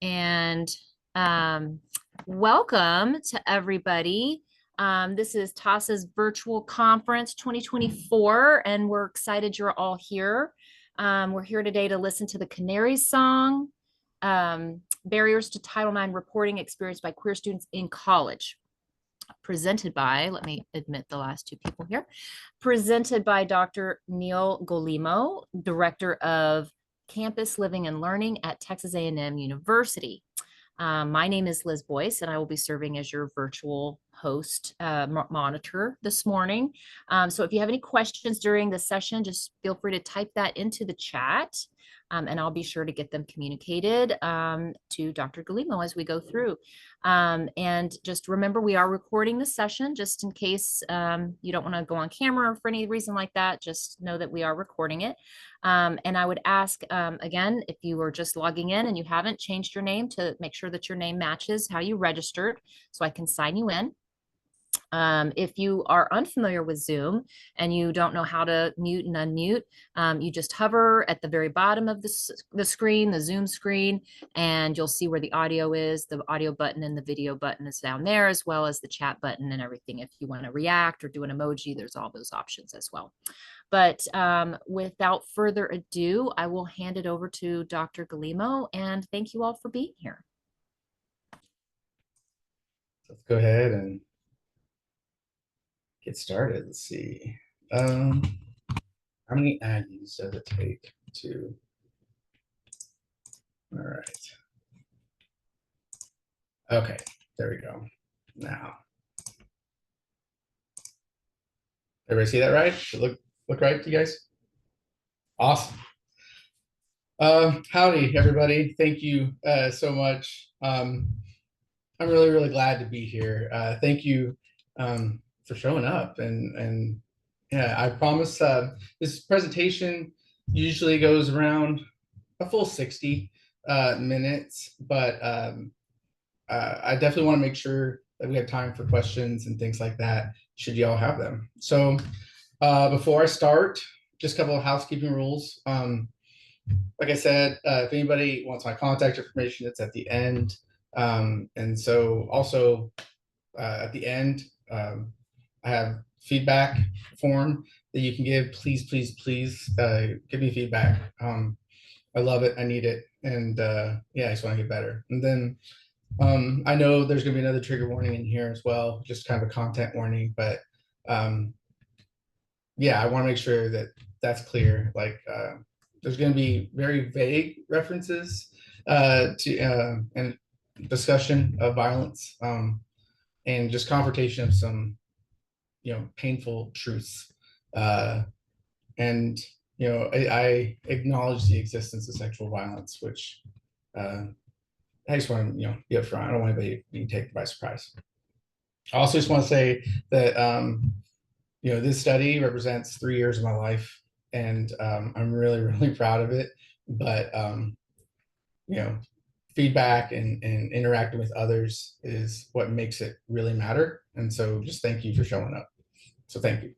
and um, welcome to everybody. This is TASA's virtual conference 2024, and we're excited you're all here. We're here today to listen to the Canarys song, Barriers to Title IX Reporting Experienced by Queer Students in College. Presented by, let me admit the last two people here, presented by Dr. Neil Golimo, Director of Campus Living and Learning at Texas A&M University. My name is Liz Boyce, and I will be serving as your virtual host monitor this morning. So if you have any questions during the session, just feel free to type that into the chat. And I'll be sure to get them communicated to Dr. Galimo as we go through. And just remember, we are recording the session just in case you don't want to go on camera or for any reason like that. Just know that we are recording it. And I would ask, again, if you are just logging in and you haven't changed your name, to make sure that your name matches how you registered so I can sign you in. If you are unfamiliar with Zoom and you don't know how to mute and unmute, you just hover at the very bottom of the screen, the Zoom screen, and you'll see where the audio is. The audio button and the video button is down there, as well as the chat button and everything. If you want to react or do an emoji, there's all those options as well. But without further ado, I will hand it over to Dr. Galimo, and thank you all for being here. Let's go ahead and get started. Let's see. How many Aggies does it take to? All right. Okay, there we go. Now, everybody see that right? Does it look right to you guys? Awesome. Howdy, everybody. Thank you so much. I'm really glad to be here. Thank you for showing up, and yeah, I promise this presentation usually goes around a full 60 minutes, but I definitely want to make sure that we have time for questions and things like that, should you all have them. So before I start, just a couple of housekeeping rules. Like I said, if anybody wants my contact information, it's at the end. And so also at the end, I have feedback form that you can give. Please give me feedback. I love it. I need it. And yeah, I just want to get better. And then I know there's going to be another trigger warning in here as well, just kind of a content warning. But yeah, I want to make sure that that's clear. Like there's going to be very vague references to and discussion of violence and just confrontation of some painful truths, and I acknowledge the existence of sexual violence, which I just want to be upfront. I don't want anybody being taken by surprise. I also just want to say that this study represents 3 years of my life, and I'm really proud of it. But feedback and interacting with others is what makes it really matter. And so just thank you for showing up. So thank you.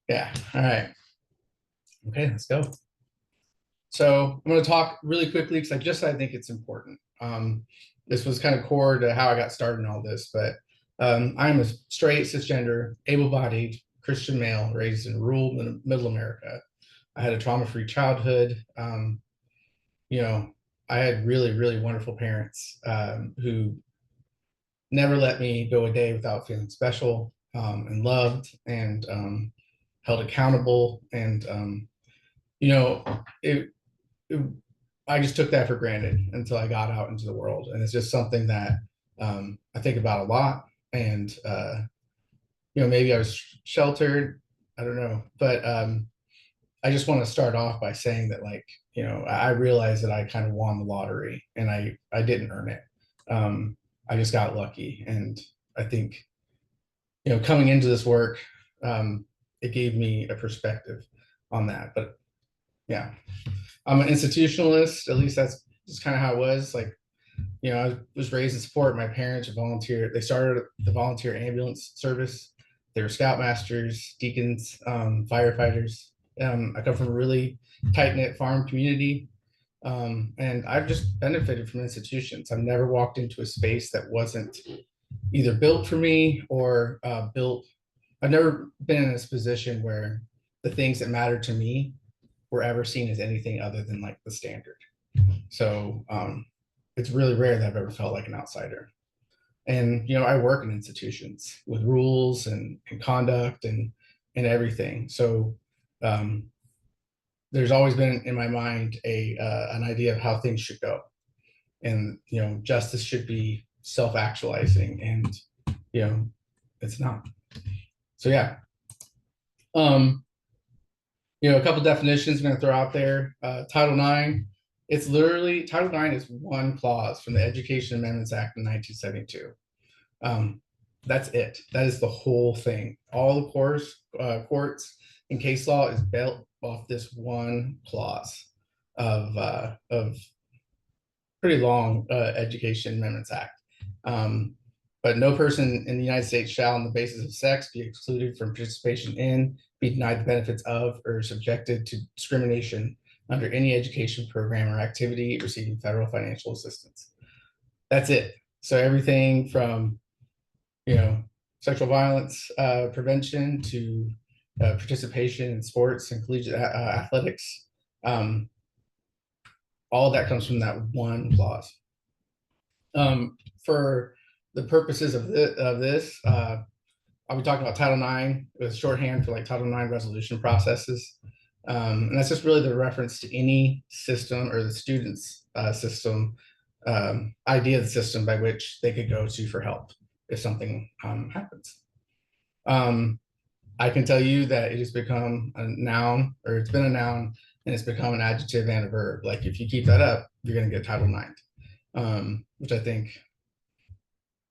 Yeah, all right. Okay, let's go. So I'm going to talk really quickly because I think it's important. This was kind of core to how I got started in all this, but I'm a straight, cisgender, able-bodied Christian male raised in rural middle America. I had a trauma-free childhood. I had really wonderful parents who never let me go a day without feeling special and loved and held accountable. And I just took that for granted until I got out into the world. And it's just something that I think about a lot. And maybe I was sheltered, I don't know, but I just want to start off by saying that, like, I realized that I kind of won the lottery, and I didn't earn it. I just got lucky. And I think, coming into this work, it gave me a perspective on that. But yeah, I'm an institutionalist. At least that's just kind of how it was. Like, I was raised in support. My parents are volunteer. They started the volunteer ambulance service. They were scoutmasters, deacons, firefighters. I come from a really tight-knit farm community. And I've just benefited from institutions. I've never walked into a space that wasn't either built for me or built. I've never been in this position where the things that matter to me were ever seen as anything other than like the standard. So it's really rare that I've ever felt like an outsider. And I work in institutions with rules and conduct and everything. So um, there's always been in my mind a an idea of how things should go, and justice should be self-actualizing, and you know it's not. So yeah, um, a couple definitions I'm going to throw out there. Title IX, it's literally Title IX is one clause from the Education Amendments Act in 1972. That's it. That is the whole thing. All the courts and case law is built off this one clause of pretty long Education Amendments Act. But no person in the United States shall, on the basis of sex, be excluded from participation in, be denied the benefits of, or subjected to discrimination under any education program or activity receiving federal financial assistance. That's it. So everything from sexual violence prevention to participation in sports and collegiate athletics. All of that comes from that one clause. For the purposes of this, I'll be talking about Title IX with shorthand for like Title IX resolution processes. And that's just really the reference to any system or the student's system, idea of the system by which they could go to for help if something happens. I can tell you that it has become a noun, or it's been a noun, and it's become an adjective and a verb. Like if you keep that up, you're going to get Title IX, which I think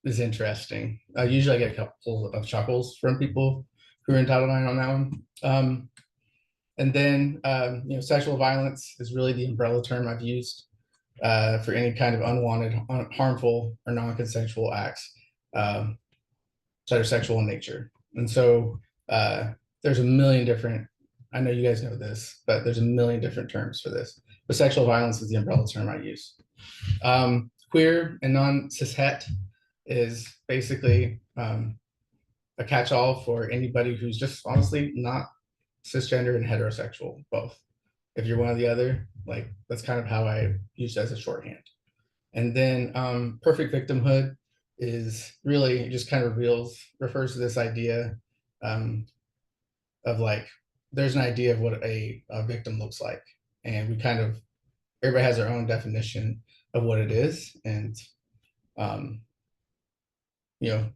is interesting. Usually I get a couple of chuckles from people who are in Title IX on that one. And then, sexual violence is really the umbrella term I've used for any kind of unwanted, harmful, or non-consensual acts that are sexual in nature. And so there's a million different, I know you guys know this, but there's a million different terms for this. But sexual violence is the umbrella term I use. Queer and non-cishet is basically a catch-all for anybody who's just honestly not cisgender and heterosexual, both. If you're one or the other, like that's kind of how I use it as a shorthand. And then perfect victimhood is really just kind of refers to this idea of like, there's an idea of what a victim looks like. And everybody has their own definition of what it is. And,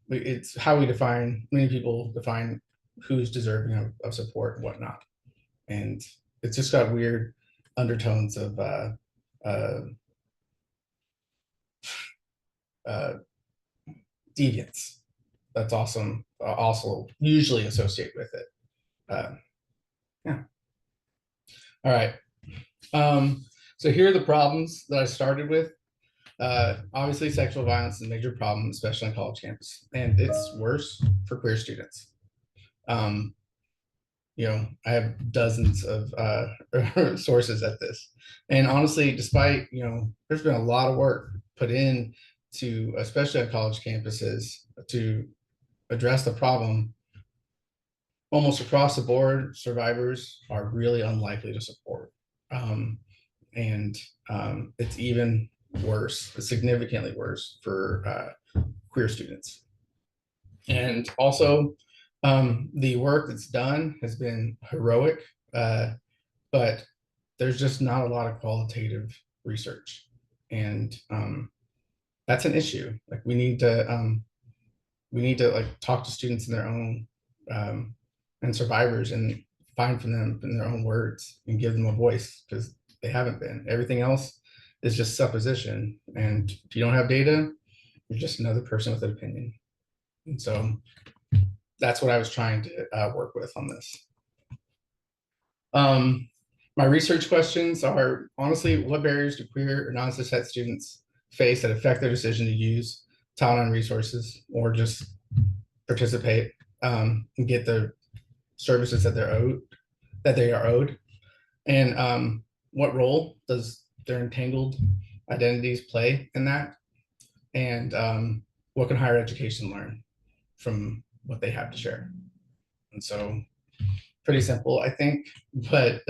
it's how many people define who's deserving of support and whatnot. And it's just got weird undertones of deviance. That's awesome. Also usually associated with it. Yeah. All right. So here are the problems that I started with. Obviously, sexual violence is a major problem, especially on college campus, and it's worse for queer students. I have dozens of sources at this, and honestly, despite there's been a lot of work put in to, especially on college campuses, to address the problem. Almost across the board, survivors are really unlikely to support, and it's even worse, significantly worse for queer students. And also, the work that's done has been heroic, but there's just not a lot of qualitative research, and that's an issue. Like we need to like talk to students in their own and survivors and find from them in their own words and give them a voice, because they haven't been. Everything else is just supposition, and if you don't have data, you're just another person with an opinion. And so that's what I was trying to work with on this. My research questions are, honestly, what barriers do queer or non-cishet students face that affect their decision to use Title IX resources or just participate and get the services that they are owed? and what role does their entangled identities play in that, and what can higher education learn from what they have to share. And so, pretty simple, I think, but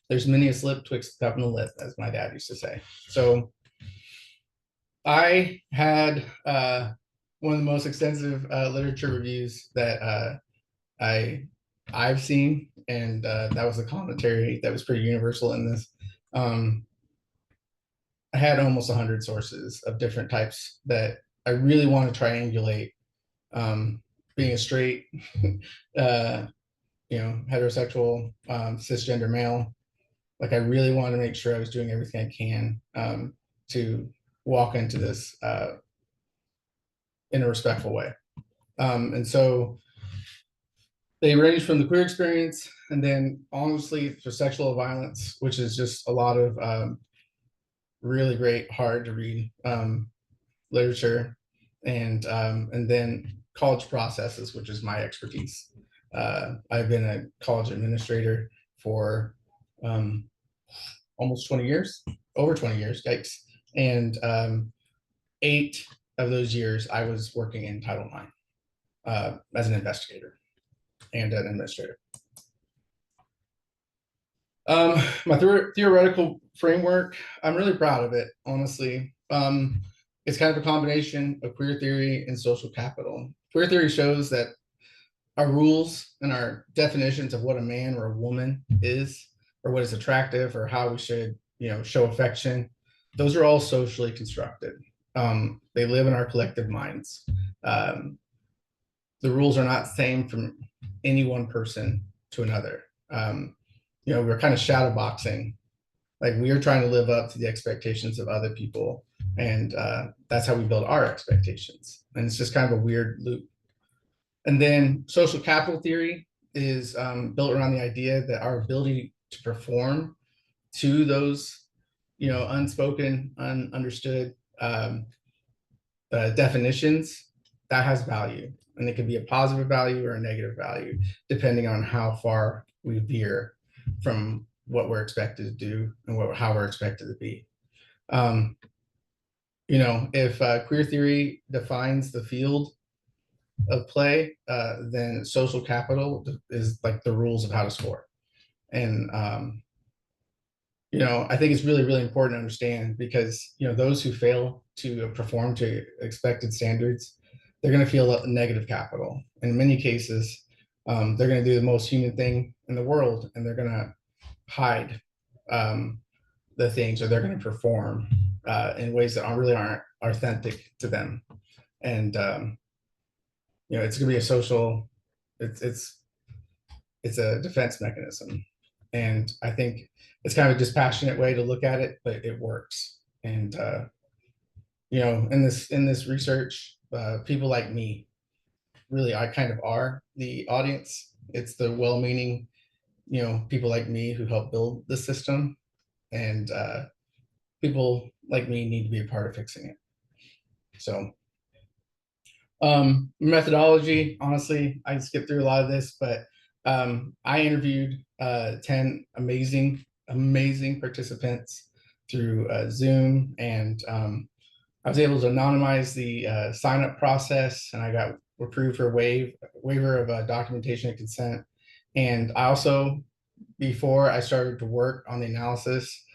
there's many a slip twixt the cup and the lip, as my dad used to say. So I had one of the most extensive literature reviews that I I've seen, and that was a commentary that was pretty universal in this. Um, I had almost 100 sources of different types that I really want to triangulate. Being a straight, uh, heterosexual, cisgender male, like I really want to make sure I was doing everything I can to walk into this in a respectful way. And so they range from the queer experience, and then honestly for sexual violence, which is just a lot of really great, hard to read literature, and then college processes, which is my expertise. I've been a college administrator for um, almost 20 years, over 20 years, yikes. And 8 of those years, I was working in Title IX as an investigator and an administrator. My theoretical framework, I'm really proud of it, honestly. It's kind of a combination of queer theory and social capital. Queer theory shows that our rules and our definitions of what a man or a woman is, or what is attractive, or how we should, show affection, those are all socially constructed. They live in our collective minds. Um, the rules are not the same from any one person to another. We're kind of shadow boxing, like we are trying to live up to the expectations of other people, and that's how we build our expectations, and it's just kind of a weird loop. And then social capital theory is built around the idea that our ability to perform to those, unspoken, ununderstood definitions, that has value. And it can be a positive value or a negative value, depending on how far we veer from what we're expected to do and how we're expected to be. Um, if queer theory defines the field of play, then social capital is like the rules of how to score. And I think it's really, really important to understand, because those who fail to perform to expected standards, they're going to feel negative capital. In many cases, they're going to do the most human thing in the world, and they're going to hide the things, or they're going to perform in ways that really aren't authentic to them. And it's going to be a social, it's a defense mechanism. And I think it's kind of a dispassionate way to look at it, but it works. And in this research, people like me, really, I kind of are the audience. It's the well-meaning, people like me who help build the system, and people like me need to be a part of fixing it. So methodology, honestly, I skipped through a lot of this, but I interviewed 10 amazing participants through Zoom, and I was able to anonymize the sign up process, and I got approved for waiver of documentation and consent. And I also, before I started to work on the analysis,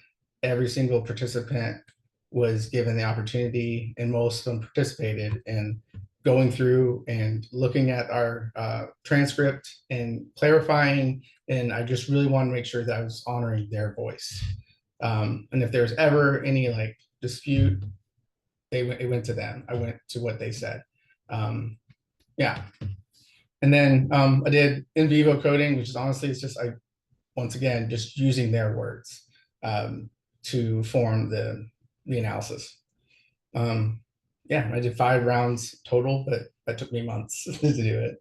every single participant was given the opportunity, and most of them participated in going through and looking at our transcript and clarifying. And I just really want to make sure that I was honoring their voice. And if there's ever any like dispute, it went to them. I went to what they said. Yeah. And then I did in vivo coding, which is honestly, it's just, once again, just using their words to form the analysis. Yeah, I did 5 rounds total, but that took me months to do it.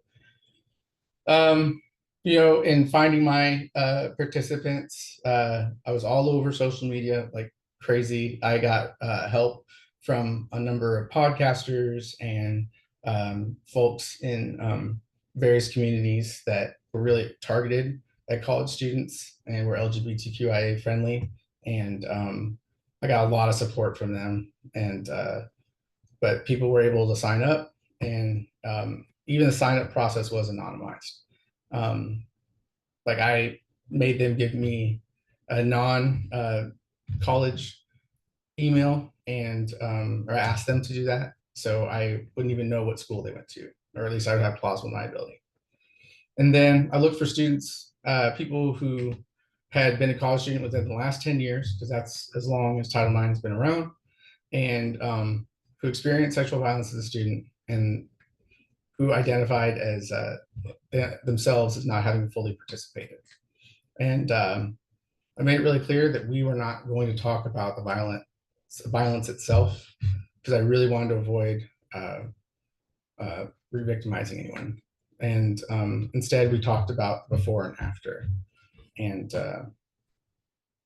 In finding my participants, I was all over social media like crazy. I got help from a number of podcasters and folks in various communities that were really targeted at college students, and we're LGBTQIA friendly. And I got a lot of support from them. And but people were able to sign up, and even the sign up process was anonymized. Um, like I made them give me a non college email, and or asked them to do that, so I wouldn't even know what school they went to, or at least I would have plausible liability. And then I looked for students, people who had been a college student within the last 10 years, because that's as long as Title IX has been around, and who experienced sexual violence as a student, and who identified as themselves as not having fully participated. And I made it really clear that we were not going to talk about the violence itself, because I really wanted to avoid re-victimizing anyone. And instead, we talked about before and after. And it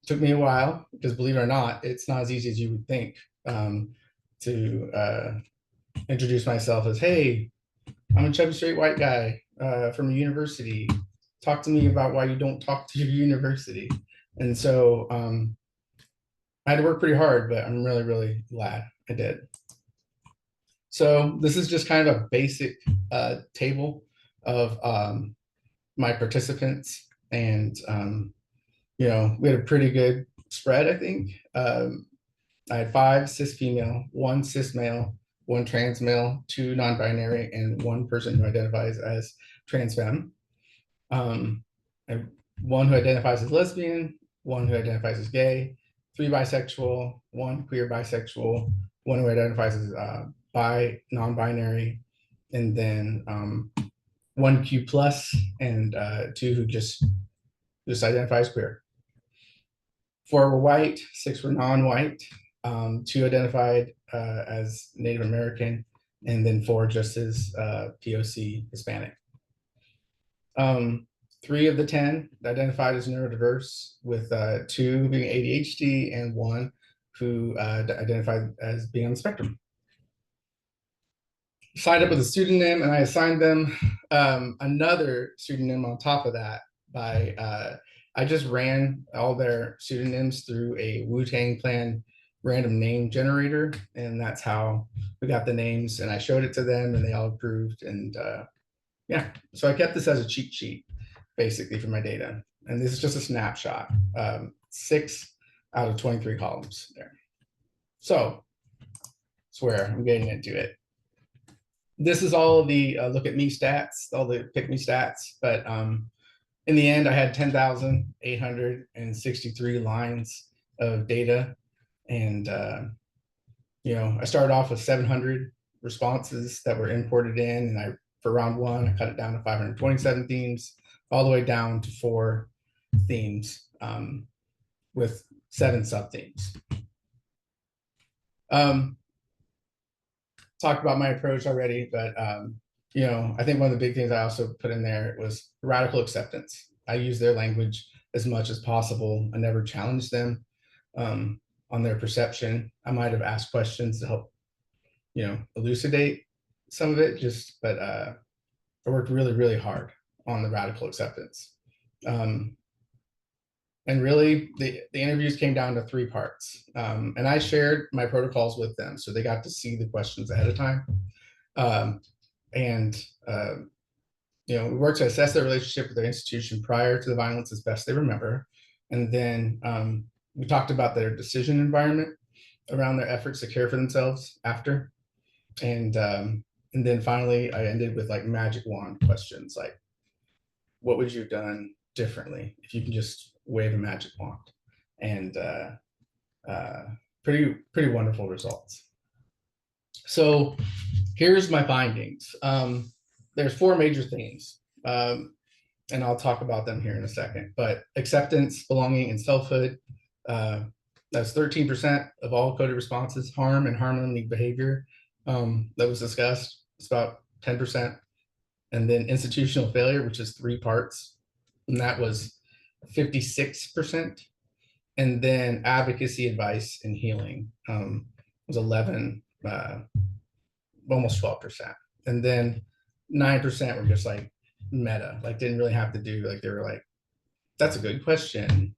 took me a while, because believe it or not, it's not as easy as you would think, to introduce myself as, hey, I'm a chubby straight white guy from a university. Talk to me about why you don't talk to your university. And so I had to work pretty hard, but I'm really, really glad I did. So this is just kind of a basic table of my participants. And, we had a pretty good spread, I think. I had 5 cis female, 1 cis male, 1 trans male, 2 non-binary, and 1 person who identifies as trans femme. And 1 who identifies as lesbian, 1 who identifies as gay, 3 bisexual, 1 queer bisexual, 1 who identifies as bi, non-binary, and then 1 Q plus, and 2 who just identifies queer. 4 were white, 6 were non-white, 2 identified as Native American, and then 4 just as POC Hispanic. 3 of the 10 identified as neurodiverse, with 2 being ADHD and 1 who identified as being on the spectrum. Signed up with a pseudonym, and I assigned them another pseudonym on top of that. I just ran all their pseudonyms through a Wu-Tang Clan random name generator, and that's how we got the names. And I showed it to them, and they all approved. And yeah, so I kept this as a cheat sheet, basically, for my data. And this is just a snapshot, 6 out of 23 columns there. So swear I'm getting into it. This is all the look at me stats, all the pick me stats. But in the end, I had 10,863 lines of data. And, I started off with 700 responses that were imported in. And for round 1, I cut it down to 527 themes, all the way down to 4 themes with 7 sub themes. Talked about my approach already, but I think one of the big things I also put in there was radical acceptance. I use their language as much as possible. I never challenged them on their perception. I might have asked questions to help, elucidate some of it. But I worked really, really hard on the radical acceptance. And really, the interviews came down to 3 parts. And I shared my protocols with them, so they got to see the questions ahead of time. We worked to assess their relationship with their institution prior to the violence as best they remember. And then we talked about their decision environment around their efforts to care for themselves after. And then finally, I ended with like magic wand questions, like, what would you have done differently if you can just wave a magic wand? And pretty wonderful results. So here's my findings. There's 4 major themes, and I'll talk about them here in a second. But acceptance, belonging, and selfhood, that's 13% of all coded responses. Harm and harm-limiting behavior, that was discussed, it's about 10%. And then institutional failure, which is 3 parts, and that was 56%. And then advocacy, advice, and healing was 11, almost 12%. And then 9% were just like meta, like didn't really have to do, like they were like That's a good question.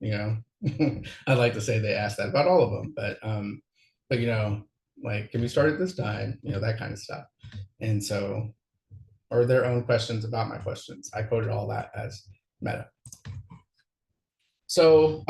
I'd like to say they asked that about all of them, but like, can we start at this time? That kind of stuff. And so, or their own questions about my questions. I coded all that as meta. So,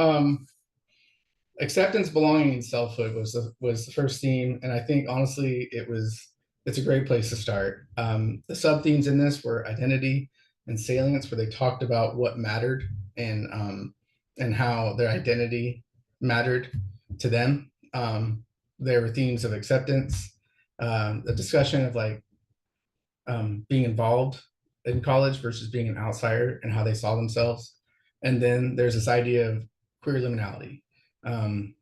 acceptance, belonging, and selfhood was the first theme, and I think honestly, it's a great place to start. The sub themes in this were identity and salience, where they talked about what mattered and how their identity mattered to them. There were themes of acceptance, the discussion of like being involved in college versus being an outsider and how they saw themselves. And then there's this idea of queer liminality,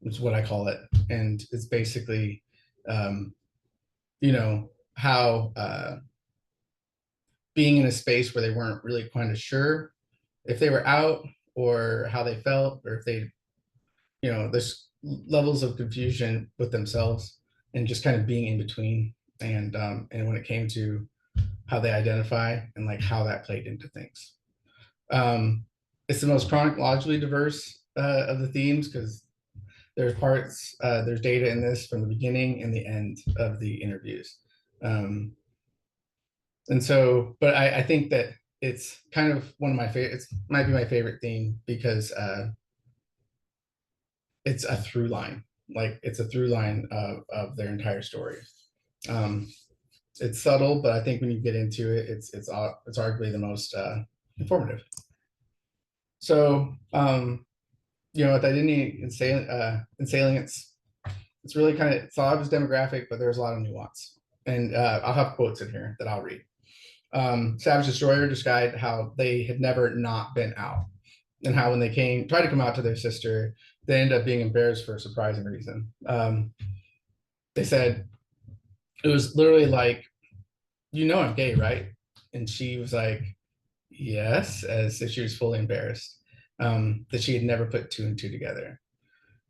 which is what I call it. And it's basically, um, how being in a space where they weren't really kind of sure if they were out or how they felt, or if they, there's levels of confusion with themselves and just kind of being in between. And when it came to how they identify and like how that played into things. Um, it's the most chronologically diverse of the themes because there's data in this from the beginning and the end of the interviews. Um, and so, but I think that it's kind of one of my favorite, it might be my favorite theme because it's a through line, like it's a through line of their entire story. Um, it's subtle, but I think when you get into it, it's arguably the most informative. So, with identity and salience, it's really kind of, it's a lot of demographic, but there's a lot of nuance. And I'll have quotes in here that I'll read. Savage Destroyer described how they had never not been out, and how when they tried to come out to their sister, they ended up being embarrassed for a surprising reason. They said it was literally like, I'm gay, right? And she was like, yes, as if she was fully embarrassed that she had never put two and two together.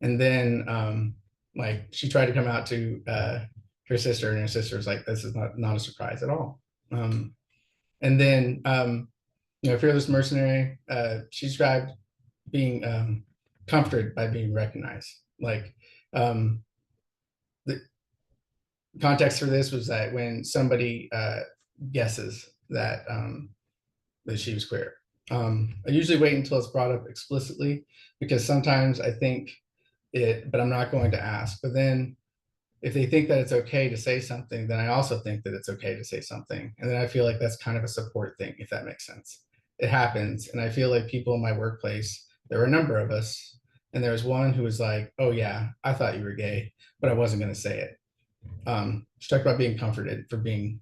And then, like, she tried to come out to her sister, and her sister was like, this is not a surprise at all. And then, Fearless Mercenary, she described being comforted by being recognized. Like, the context for this was that when somebody guesses that she was queer, I usually wait until it's brought up explicitly because sometimes I think it, but I'm not going to ask. But then if they think that it's okay to say something, then I also think that it's okay to say something. And then I feel like that's kind of a support thing, if that makes sense. It happens. And I feel like people in my workplace, there were a number of us, and there was one who was like, oh yeah, I thought you were gay, but I wasn't going to say it. She talked about being comforted for being,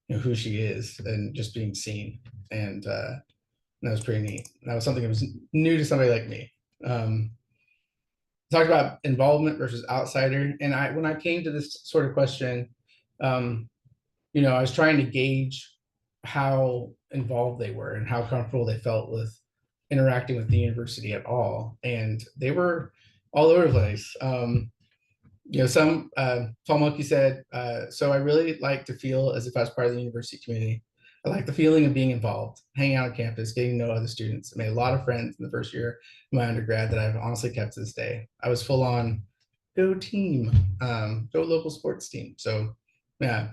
who she is and just being seen. And that was pretty neat. That was something that was new to somebody like me. Talked about involvement versus outsider. And when I came to this sort of question, I was trying to gauge how involved they were and how comfortable they felt with interacting with the university at all. And they were all over the place. Some Paul Monkey said, so I really like to feel as if I was part of the university community. I like the feeling of being involved, hanging out on campus, getting to know other students. I made a lot of friends in the first year of my undergrad that I've honestly kept to this day. I was full on go team, go local sports team. So yeah,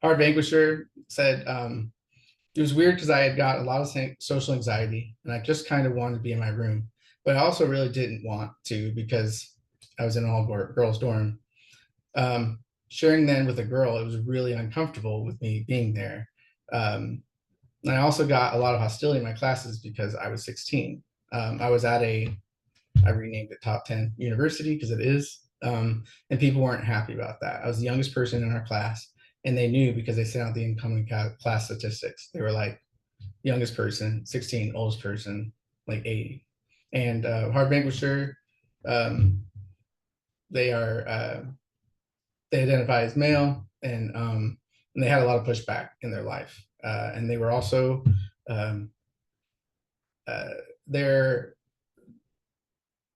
Hard Vanquisher said it was weird because I had got a lot of social anxiety and I just kind of wanted to be in my room, but I also really didn't want to because I was in an all girls dorm. Sharing then with a girl, it was really uncomfortable with me being there. And I also got a lot of hostility in my classes because I was 16. I was at I renamed it Top 10 University because it is. And people weren't happy about that. I was the youngest person in our class, and they knew because they sent out the incoming class statistics. They were like, youngest person, 16, oldest person, like 80. And Hard Vanquisher, they they identify as male, and they had a lot of pushback in their life, and they were also um, uh, their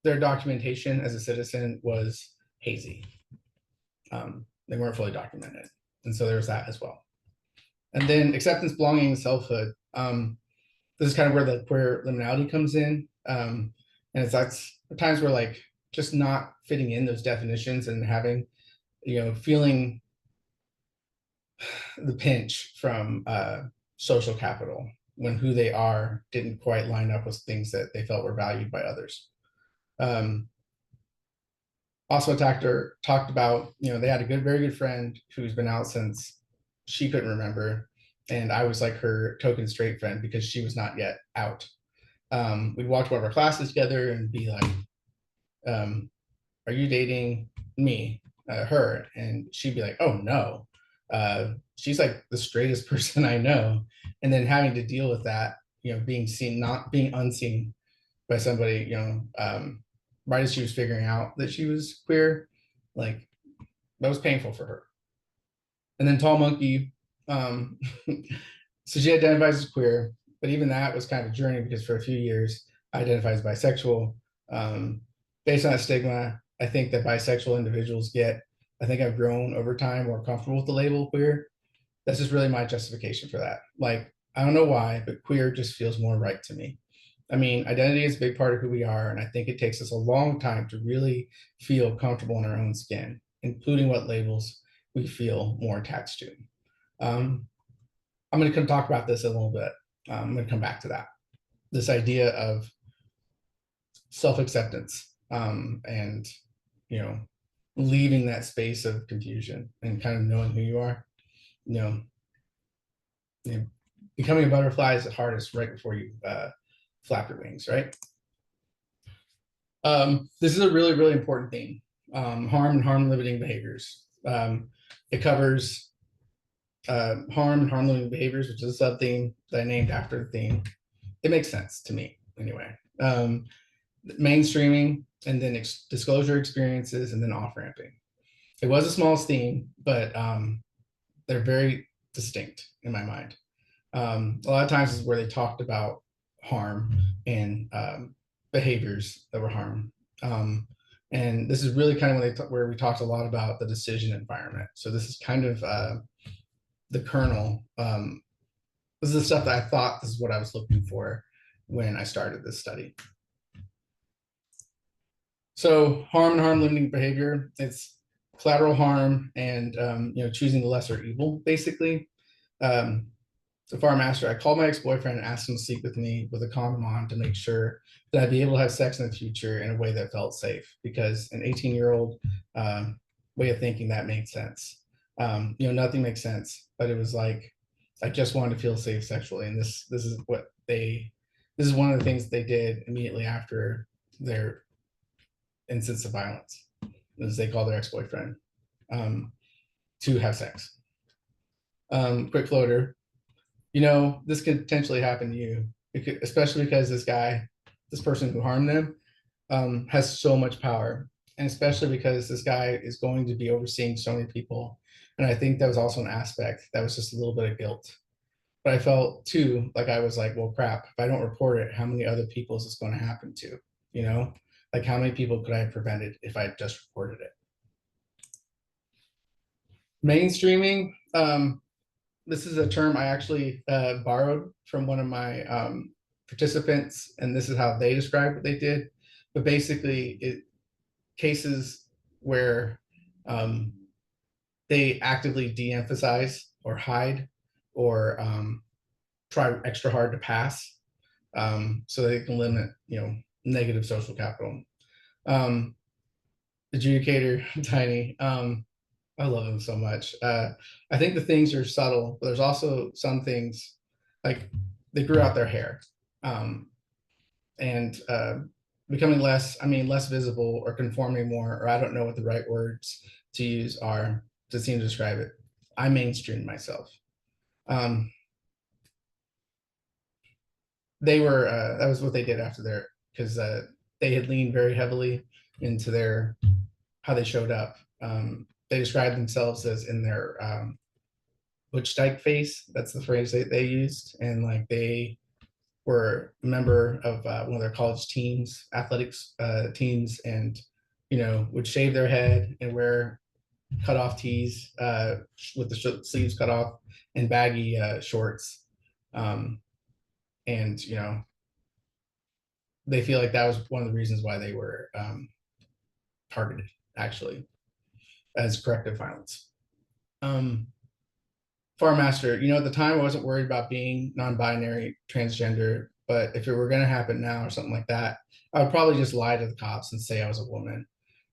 documentation as a citizen was hazy. They weren't fully documented, and so there's that as well. And then acceptance, belonging, and selfhood. this is kind of where the queer liminality comes in. And it's that's times where like just not fitting in those definitions and having, feeling the pinch from social capital when who they are didn't quite line up with things that they felt were valued by others. Um, Also, talked about, they had a very good friend who's been out since she couldn't remember. And I was like her token straight friend because she was not yet out. We'd watch one of our classes together and be like, um, are you dating me, her? And she'd be like, oh no. She's like the straightest person I know. And then having to deal with that, being seen, not being unseen by somebody, right as she was figuring out that she was queer, like that was painful for her. And then Tall Monkey, um, so she identifies as queer, but even that was kind of a journey because for a few years I identified as bisexual. Um, Based on that stigma, I think that bisexual individuals get, I think I've grown over time more comfortable with the label queer. That's just really my justification for that. Like, I don't know why, but queer just feels more right to me. I mean, identity is a big part of who we are, and I think it takes us a long time to really feel comfortable in our own skin, including what labels we feel more attached to. Um, I'm going to come talk about this a little bit. I'm going to come back to that. This idea of self-acceptance, and you know, leaving that space of confusion and kind of knowing who you are. You know, you know becoming a butterfly is the hardest right before you flap your wings, right? This is a really important theme. Harm and harm limiting behaviors. It covers harm and harm limiting behaviors, which is a sub theme that I named after the theme. It makes sense to me anyway. Mainstreaming, and then disclosure experiences, and then off ramping. It was the smallest theme, but they're very distinct in my mind. A lot of times is where they talked about harm and behaviors that were harm. And this is really kind of where we talked a lot about the decision environment. So this is kind of the kernel. This is the stuff that I thought this is what I was looking for when I started this study. So harm and harm limiting behavior, it's collateral harm and choosing the lesser evil, basically. So for our master, I called my ex-boyfriend and asked him to sleep with me with a condom on to make sure that I'd be able to have sex in the future in a way that felt safe, because an 18-year-old way of thinking that made sense. Nothing makes sense, but it was like I just wanted to feel safe sexually, and this is one of the things they did immediately after their instance of violence, as they call their ex-boyfriend, to have sex. Quick floater. This could potentially happen to you, especially because this person who harmed them, has so much power. And especially because this guy is going to be overseeing so many people. And I think that was also an aspect that was just a little bit of guilt. But I felt too, like I was like, well, crap, if I don't report it, how many other people is this going to happen to? Like how many people could I have prevented if I just reported it? Mainstreaming, this is a term I actually borrowed from one of my participants, and this is how they described what they did. But basically, cases where they actively de-emphasize or hide or try extra hard to pass, so they can limit, negative social capital. Adjudicator, Tiny. I love them so much. I think the things are subtle, but there's also some things like they grew out their hair, and becoming less visible or conforming more, or I don't know what the right words to use are to seem to describe it. I mainstreamed myself. They were that was what they did after because they had leaned very heavily into how they showed up. They described themselves as in their butch dyke face. That's the phrase they used, and like they were a member of one of their college teams, athletics teams, and would shave their head and wear cut off tees with the sleeves cut off and baggy shorts. And they feel like that was one of the reasons why they were targeted, actually, as corrective violence. Um, Farm Master, at the time I wasn't worried about being non-binary, transgender, but if it were going to happen now or something like that, I would probably just lie to the cops and say I was a woman.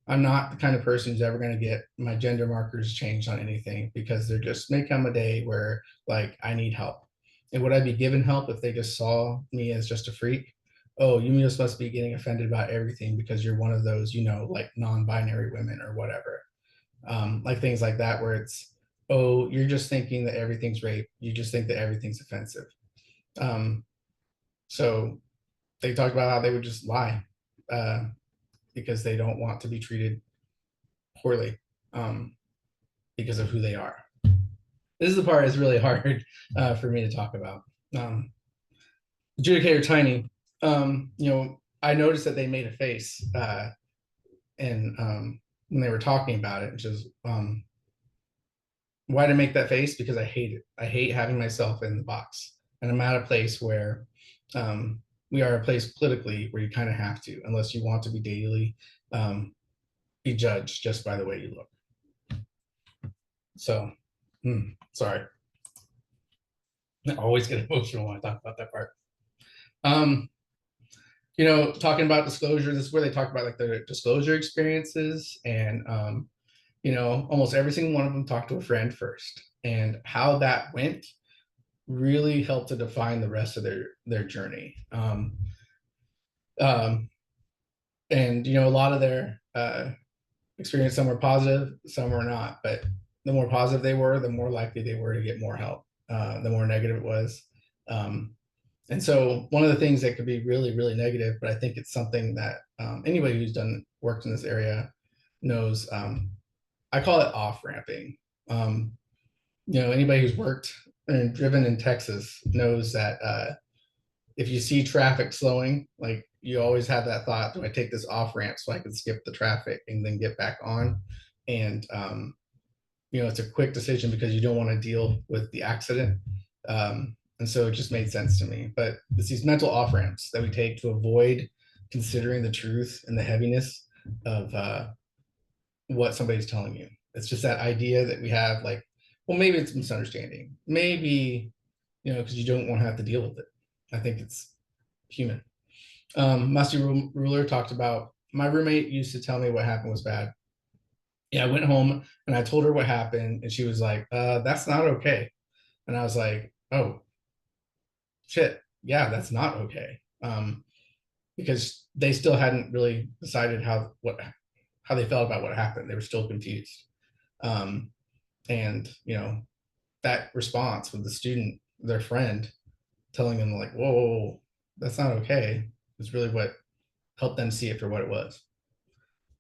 I'm not the kind of person who's ever going to get my gender markers changed on anything, because there just may come a day where, like, I need help. And would I be given help if they just saw me as just a freak? Oh, you just must be getting offended about everything because you're one of those, like non-binary women or whatever. Like things like that, where it's, oh, you're just thinking that everything's rape. You just think that everything's offensive. Um, so they talked about how they would just lie uh, because they don't want to be treated poorly because of who they are. This is the part that's really hard for me to talk about. Adjudicator Tiny, I noticed that they made a face and when they were talking about it, which is why to make that face? Because I hate it. I hate having myself in the box, and I'm at a place where we are a place politically where you kind of have to, unless you want to be daily be judged just by the way you look. So, sorry. I always get emotional when I talk about that part. Talking about disclosure, this is where they talk about like their disclosure experiences, and almost every single one of them talked to a friend first, and how that went really helped to define the rest of their journey. And a lot of their experience, some were positive, some were not, but the more positive they were, the more likely they were to get more help. The more negative it was. And so one of the things that could be really, really negative, but I think it's something that anybody who's worked in this area knows. I call it off ramping. Anybody who's worked and driven in Texas knows that if you see traffic slowing, like, you always have that thought, do I take this off ramp so I can skip the traffic and then get back on? And it's a quick decision because you don't want to deal with the accident. And so it just made sense to me. But it's these mental off ramps that we take to avoid considering the truth and the heaviness of what somebody's telling you. It's just that idea that we have, like, well, maybe it's misunderstanding. Maybe, because you don't want to have to deal with it. I think it's human. Musty Ruler talked about, my roommate used to tell me what happened was bad. Yeah, I went home and I told her what happened, and she was like, that's not okay. And I was like, oh, shit. Yeah, that's not okay. Because they still hadn't really decided how they felt about what happened. They were still confused. And that response with the student, their friend, telling them like, whoa, that's not okay, is really what helped them see it for what it was.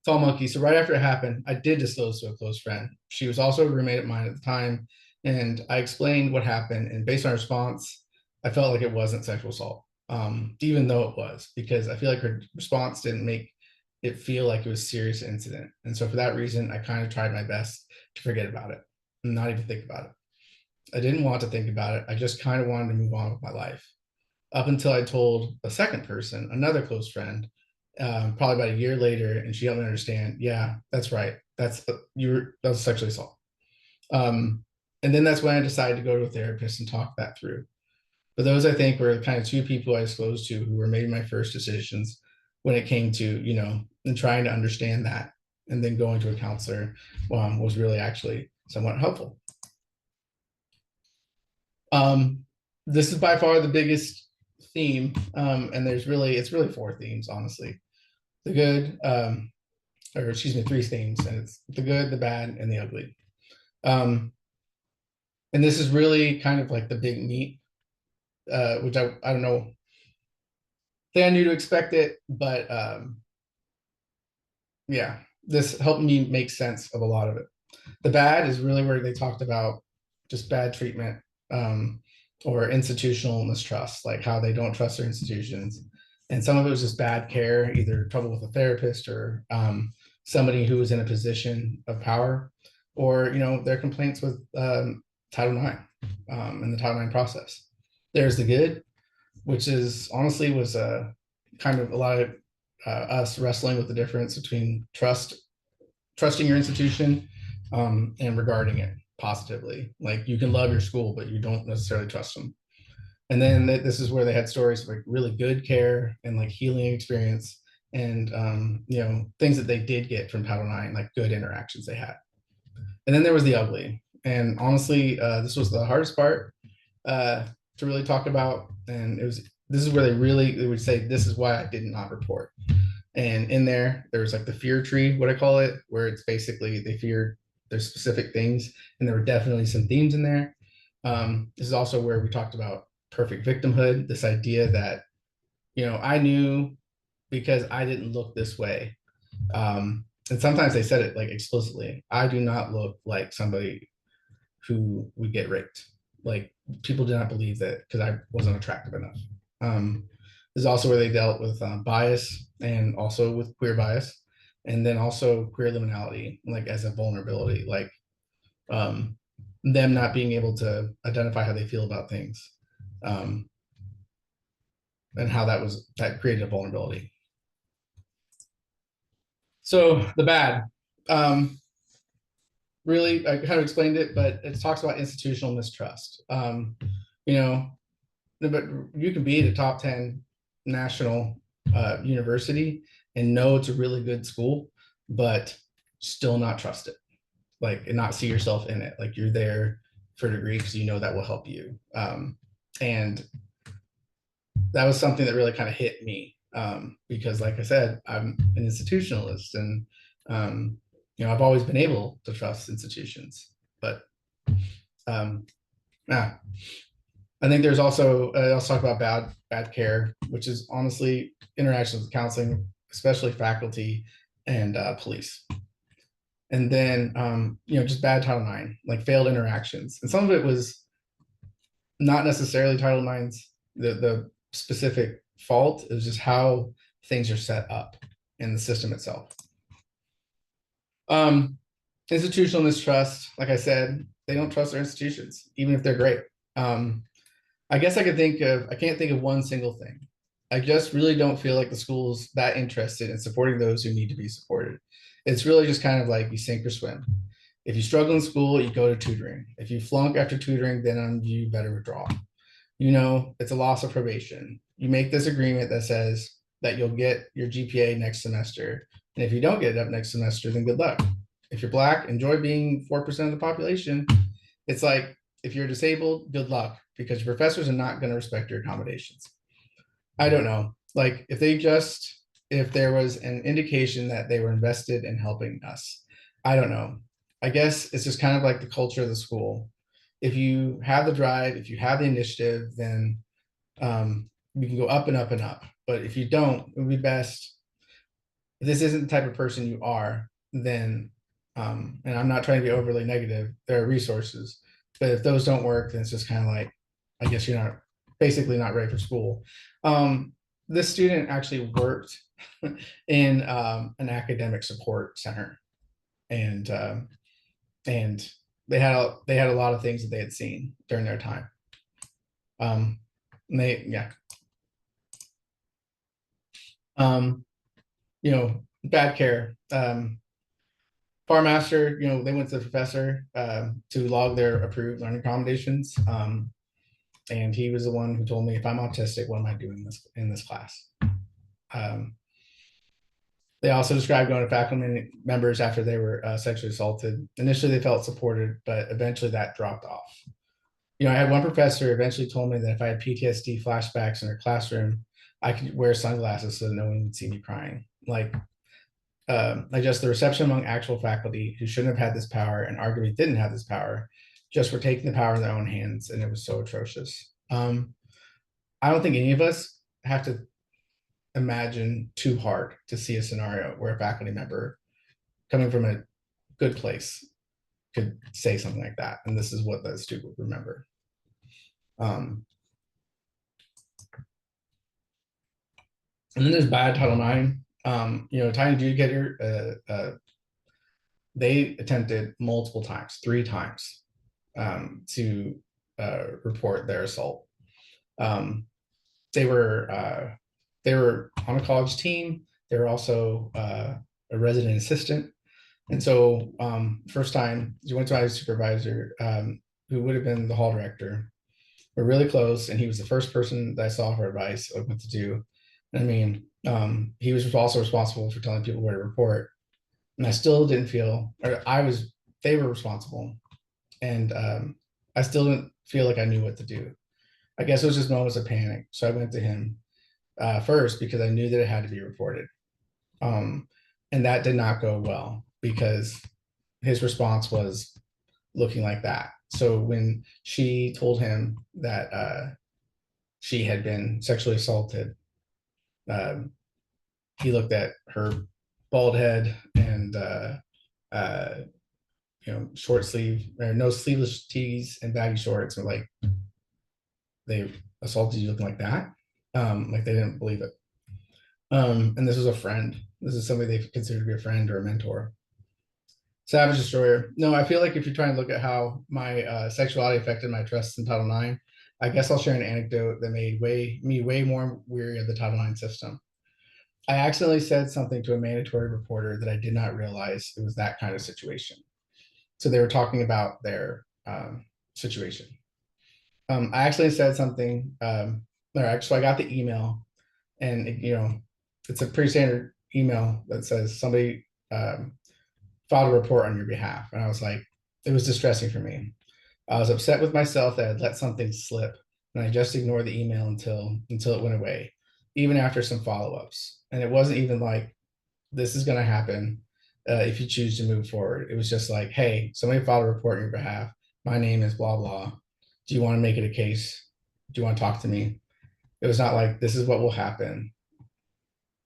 Tall monkey. So right after it happened, I did disclose to a close friend. She was also a roommate of mine at the time. And I explained what happened. And based on her response, I felt like it wasn't sexual assault, even though it was, because I feel like her response didn't make it feel like it was a serious incident. And so for that reason, I kind of tried my best to forget about it and not even think about it. I didn't want to think about it. I just kind of wanted to move on with my life. Up until I told a second person, another close friend, probably about a year later, and she helped me understand. Yeah, that's right. That was sexually assault. And then that's when I decided to go to a therapist and talk that through. But those, I think, were kind of two people I disclosed to who were making my first decisions when it came to and trying to understand that, and then going to a counselor was really actually somewhat helpful. This is by far the biggest theme, and it's really four themes, honestly. The good, or excuse me, three themes, and it's the good, the bad, and the ugly. And this is really kind of like the big meat, which I don't know. I knew to expect it, but yeah, this helped me make sense of a lot of it. The bad is really where they talked about just bad treatment, or institutional mistrust, like how they don't trust their institutions. And some of it was just bad care, either trouble with a therapist or somebody who was in a position of power, or their complaints with Title IX and the Title IX process. There's the good. which is honestly was kind of a lot of us wrestling with the difference between trusting your institution, and regarding it positively. Like you can love your school, but you don't necessarily trust them. And then this is where they had stories of like really good care and like healing experience, and things that they did get from Title IX, like good interactions they had. And then there was the ugly. And honestly, this was the hardest part to really talk about. And this is where they would say, this is why I did not report. And in there was like the fear tree, what I call it, where it's basically they feared there's specific things, and there were definitely some themes in there. This is also where we talked about perfect victimhood, this idea that I knew because I didn't look this way. And sometimes they said it like explicitly. I do not look like somebody who would get raped. Like people did not believe that because I wasn't attractive enough. This is also where they dealt with bias and also with queer bias, and then also queer liminality, like as a vulnerability, like um, them not being able to identify how they feel about things, um, and how that created a vulnerability. So the bad, um, really, I kind of explained it, but it talks about institutional mistrust. You know, but you can be at a top 10 national university and know it's a really good school, but still not trust it, like, and not see yourself in it. Like you're there for a degree because you know that will help you. And that was something that really kind of hit me, because, like I said, I'm an institutionalist, and I've always been able to trust institutions, but yeah. I think there's also also talk about bad care, which is honestly interactions with counseling, especially faculty and police. And then just bad Title IX, like failed interactions, and some of it was not necessarily Title IX's the specific fault. It was just how things are set up in the system itself. Um, Institutional mistrust, like I said, they don't trust their institutions, even if they're great. I guess I can't think of one single thing. I just really don't feel like the school's that interested in supporting those who need to be supported. It's really just kind of like you sink or swim. If you struggle in school, you go to tutoring. If you flunk after tutoring, then you better withdraw. It's a loss of probation. You make this agreement that says that you'll get your GPA next semester. And if you don't get it up next semester, then good luck. If you're Black, enjoy being 4% of the population. It's like, if you're disabled, good luck, because your professors are not going to respect your accommodations. I don't know. Like if there was an indication that they were invested in helping us, I don't know. I guess it's just kind of like the culture of the school. If you have the drive, if you have the initiative, then we can go up and up and up. But if you don't, it would be best. If this isn't the type of person you are, then, and I'm not trying to be overly negative, there are resources. But if those don't work, then it's just kind of like, I guess you're not basically not ready for school. This student actually worked in an academic support center, and and they had a lot of things that they had seen during their time. They yeah. Um, Bad care. Farm master, they went to the professor to log their approved learning accommodations. And he was the one who told me, if I'm autistic, what am I doing in this class? They also described going to faculty members after they were sexually assaulted. Initially, they felt supported, but eventually that dropped off. I had one professor eventually told me that if I had PTSD flashbacks in her classroom, I could wear sunglasses so that no one would see me crying. Like just the reception among actual faculty who shouldn't have had this power and arguably didn't have this power, just were taking the power in their own hands, and it was so atrocious. I don't think any of us have to imagine too hard to see a scenario where a faculty member coming from a good place could say something like that, and this is what the student would remember. And then there's bad Title IX. Tiny adjudicator, they attempted multiple times, 3 times, to report their assault. they were they were on a college team. They were also a resident assistant. And so first time she went to my supervisor, who would have been the hall director. We're really close, and he was the first person that I saw for advice of what to do. I mean, he was also responsible for telling people where to report, and I still didn't feel, or I was, they were responsible, and I still didn't feel like I knew what to do. I guess it was just moments of panic. So I went to him first because I knew that it had to be reported. Um, and that did not go well because his response was looking like that. So when she told him that she had been sexually assaulted, um, he looked at her bald head and uh, short sleeve or no sleeveless tees and baggy shorts, and like, they assaulted you looking like that. Like they didn't believe it. And this was a friend. This is somebody they consider to be a friend or a mentor. Savage Destroyer. No, I feel like if you're trying to look at how my sexuality affected my trust in Title IX, I guess I'll share an anecdote that made me way more weary of the Title IX system. I accidentally said something to a mandatory reporter that I did not realize it was that kind of situation. So they were talking about their situation. I actually said something. So I got the email, and it's a pretty standard email that says somebody filed a report on your behalf, and I was like, it was distressing for me. I was upset with myself that I'd let something slip, and I just ignored the email until it went away, even after some follow ups. And it wasn't even like this is going to happen if you choose to move forward. It was just like, hey, somebody filed a report on your behalf. My name is blah blah. Do you want to make it a case? Do you want to talk to me? It was not like this is what will happen.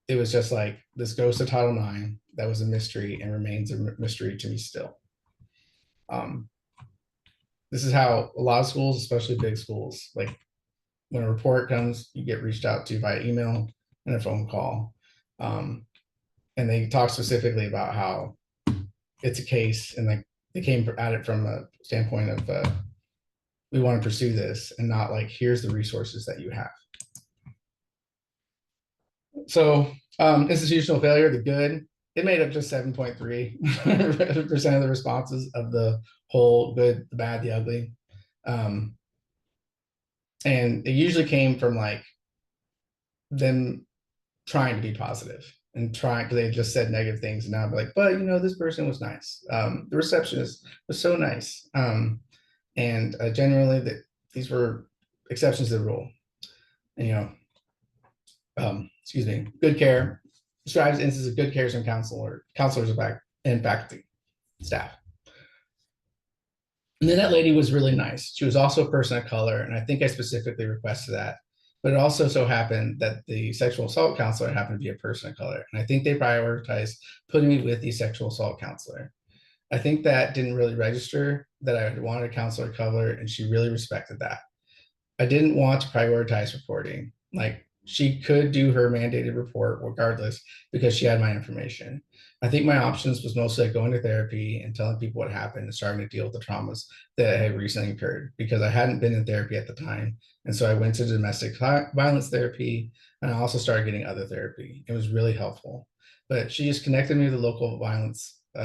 It was just like this goes to Title IX. That was a mystery and remains a mystery to me still. Um, this is how a lot of schools, especially big schools, like when a report comes, you get reached out to via email and a phone call. And they talk specifically about how it's a case, and like they came at it from a standpoint of we want to pursue this, and not like here's the resources that you have. So institutional failure, the good, it made up just 7.3% of the responses of the whole good, the bad, the ugly. Um, and it usually came from like them trying to be positive and trying, because they just said negative things, and now I'm like, but this person was nice. The receptionist was so nice. And generally these were exceptions to the rule. And excuse me, good care describes instances of good care from counselors and faculty staff. And then that lady was really nice. She was also a person of color, and I think I specifically requested that. But it also so happened that the sexual assault counselor happened to be a person of color, and I think they prioritized putting me with the sexual assault counselor. I think that didn't really register that I wanted a counselor of color, and she really respected that. I didn't want to prioritize reporting. Like she could do her mandated report regardless because she had my information. I think my options was mostly like going to therapy and telling people what happened and starting to deal with the traumas that had recently occurred because I hadn't been in therapy at the time. And so I went to domestic violence therapy, and I also started getting other therapy. It was really helpful. But she just connected me to the local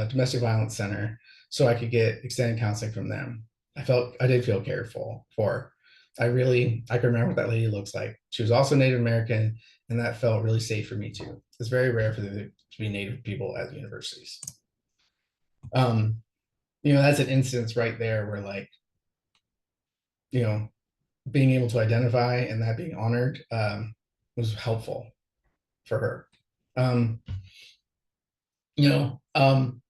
domestic violence center so I could get extended counseling from them. I did feel cared for. I can remember what that lady looks like. She was also Native American, and that felt really safe for me too. It's very rare for there to be Native people at universities. Um, that's an instance right there where like, you know, being able to identify and that being honored was helpful for her. Um, you know, um,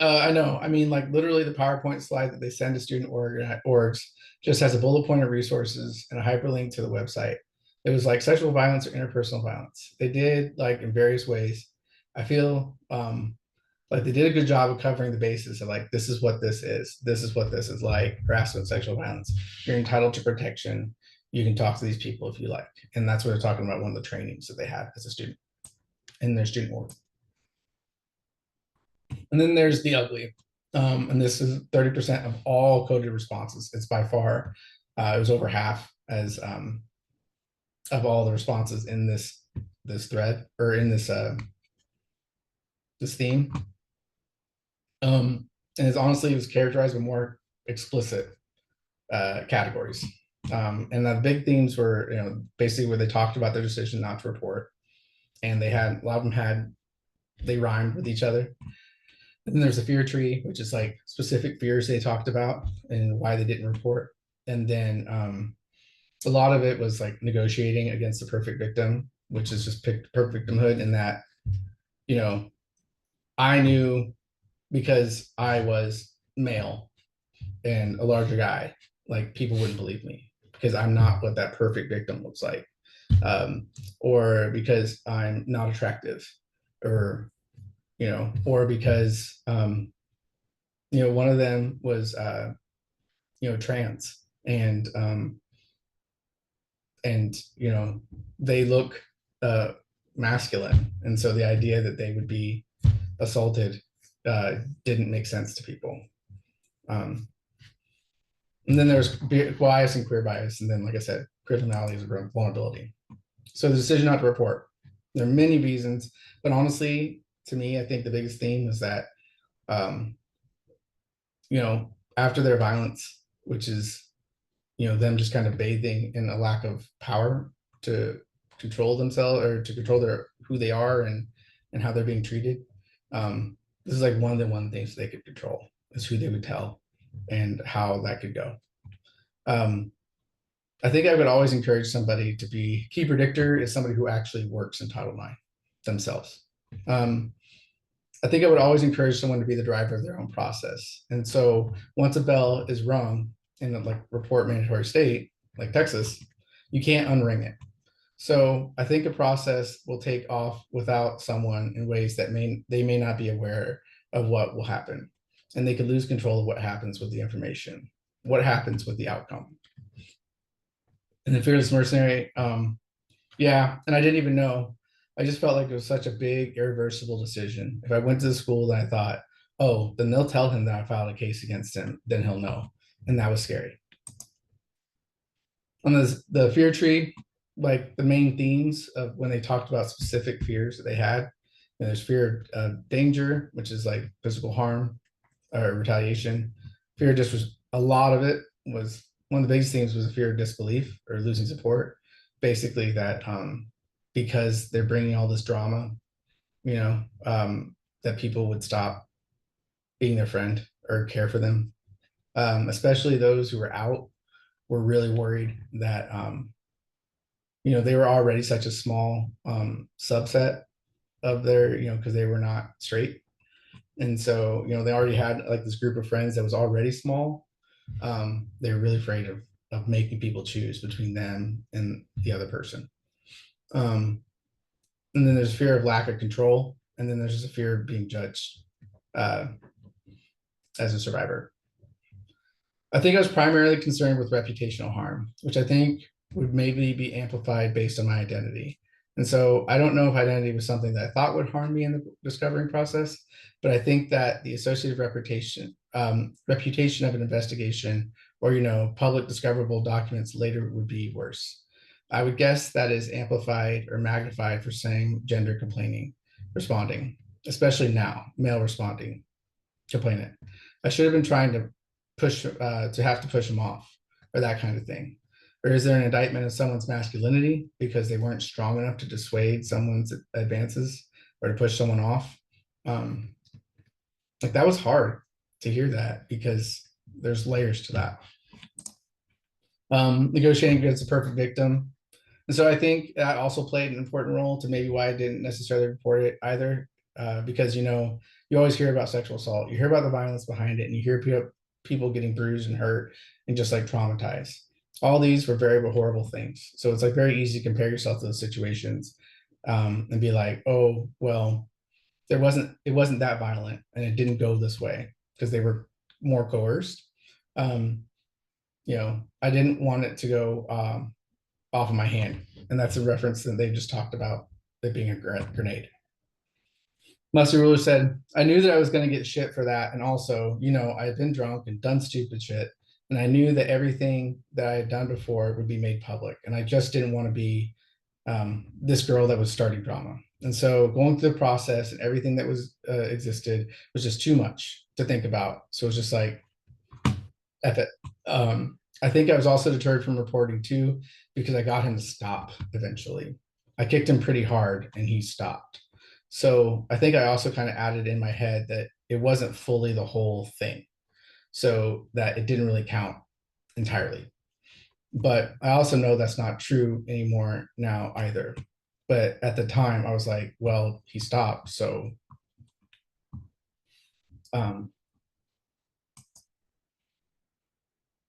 I know. I mean, like literally the PowerPoint slide that they send to student orgs just has a bullet point of resources and a hyperlink to the website. It was like sexual violence or interpersonal violence. They did like in various ways. I feel like they did a good job of covering the basis of like, this is what this is. This is what this is like, harassment, sexual violence. You're entitled to protection. You can talk to these people if you like. And that's what they're talking about, one of the trainings that they had as a student in their student org. And then there's the ugly. And this is 30% of all coded responses. It's by far, it was over half as of all the responses in this thread or in this theme. And it's honestly, it was characterized with more explicit categories. And the big themes were, basically where they talked about their decision not to report, and they had a lot of them they rhymed with each other. And then there's a fear tree, which is like specific fears they talked about and why they didn't report. And then a lot of it was like negotiating against the perfect victim, which is just perfect victimhood. In that, you know, I knew because I was male and a larger guy, like people wouldn't believe me because I'm not what that perfect victim looks like, or because I'm not attractive, or or because one of them was trans, and they look masculine, and so the idea that they would be assaulted didn't make sense to people. And then there's bias and queer bias, and then, like I said, criminality is a vulnerability. So the decision not to report. There are many reasons, but honestly, to me, I think the biggest theme is that, um, after their violence, which is, them just kind of bathing in a lack of power to control themselves or to control who they are and how they're being treated. This is like one of the things they could control is who they would tell and how that could go. I think I would always encourage somebody to be key predictor is somebody who actually works in Title IX themselves. I think I would always encourage someone to be the driver of their own process. And so once a bell is rung in a report mandatory state like Texas, you can't unring it. So I think a process will take off without someone in ways that they may not be aware of what will happen. And they could lose control of what happens with the information, what happens with the outcome. And the fearless mercenary, yeah, and I didn't even know. I just felt like it was such a big, irreversible decision. If I went to the school, then I thought, oh, then they'll tell him that I filed a case against him, then he'll know. And that was scary. On the fear tree, like the main themes of when they talked about specific fears that they had, there's fear of danger, which is like physical harm or retaliation. Fear just was a lot of it was one of the biggest themes was a fear of disbelief or losing support. Basically, that because they're bringing all this drama, that people would stop being their friend or care for them. Especially those who were out were really worried that they were already such a small subset of their, because they were not straight. And so, they already had like this group of friends that was already small. They were really afraid of making people choose between them and the other person. And then there's fear of lack of control. And then there's just a fear of being judged as a survivor. I think I was primarily concerned with reputational harm, which I think would maybe be amplified based on my identity. And so I don't know if identity was something that I thought would harm me in the discovering process, but I think that the associated reputation of an investigation or, public discoverable documents later would be worse. I would guess that is amplified or magnified for saying gender responding, especially now, male responding, complainant. I should have been trying to have to push them off or that kind of thing. Or is there an indictment of someone's masculinity because they weren't strong enough to dissuade someone's advances or to push someone off? That was hard to hear that because there's layers to that. Negotiating against a perfect victim. And so I think that also played an important role to maybe why I didn't necessarily report it either. Because, you always hear about sexual assault, you hear about the violence behind it, and you hear people getting bruised and hurt and just like traumatized. All these were very horrible things. So it's like very easy to compare yourself to those situations and be like, oh, well, it wasn't that violent and it didn't go this way because they were more coerced. I didn't want it to go off of my hand. And that's a reference that they just talked about it being a grenade. Musty Ruler said, I knew that I was going to get shit for that. And also, I had been drunk and done stupid shit. And I knew that everything that I had done before would be made public. And I just didn't want to be this girl that was starting drama. And so going through the process and everything that was existed was just too much to think about. So it was just like, F it. I think I was also deterred from reporting too because I got him to stop eventually. I kicked him pretty hard and he stopped. So I think I also kind of added in my head that it wasn't fully the whole thing, so that it didn't really count entirely. But I also know that's not true anymore now either. But at the time, I was like, well, he stopped. So, um,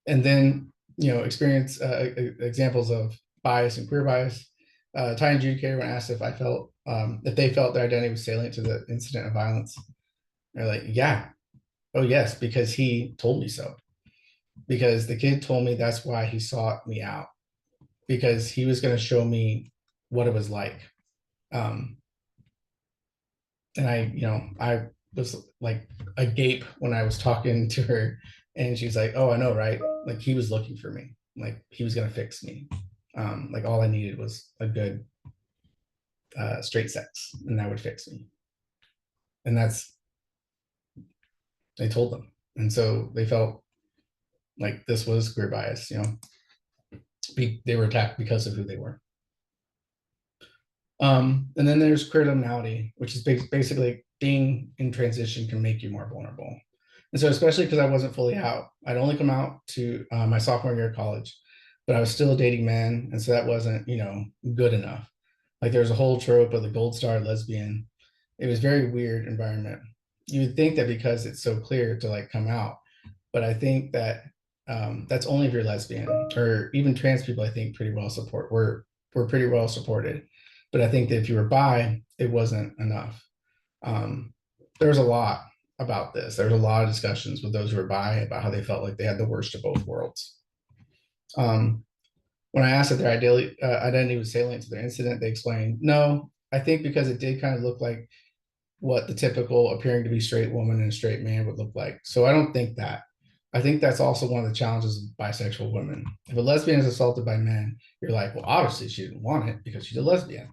and then, experience examples of bias and queer bias. Tie adjudicator, when asked if they felt their identity was salient to the incident of violence, they're like, yeah, oh yes, because he told me so. Because the kid told me that's why he sought me out, because he was going to show me what it was like. Um, and I was like agape when I was talking to her, and she's like, "Oh, I know, right? Like he was looking for me. Like he was gonna fix me. Like all I needed was a good straight sex, and that would fix me." And that's I told them, and so they felt like this was queer bias. They were attacked because of who they were. And then there's queer liminality, which is basically being in transition can make you more vulnerable. And so, especially because I wasn't fully out, I'd only come out to my sophomore year of college, but I was still dating men. And so that wasn't, good enough. Like there's a whole trope of the gold star lesbian. It was very weird environment. You would think that because it's so clear to like come out, but I think that that's only if you're lesbian, or even trans people. I think pretty well support. We're pretty well supported, but I think that if you were bi, it wasn't enough. Um, there was a lot about this. There was a lot of discussions with those who were bi about how they felt like they had the worst of both worlds. Um, when I asked if their identity was salient to their incident, they explained, no, I think because it did kind of look like what the typical appearing to be straight woman and a straight man would look like. So I don't think that. I think that's also one of the challenges of bisexual women. If a lesbian is assaulted by men, you're like, well, obviously she didn't want it because she's a lesbian.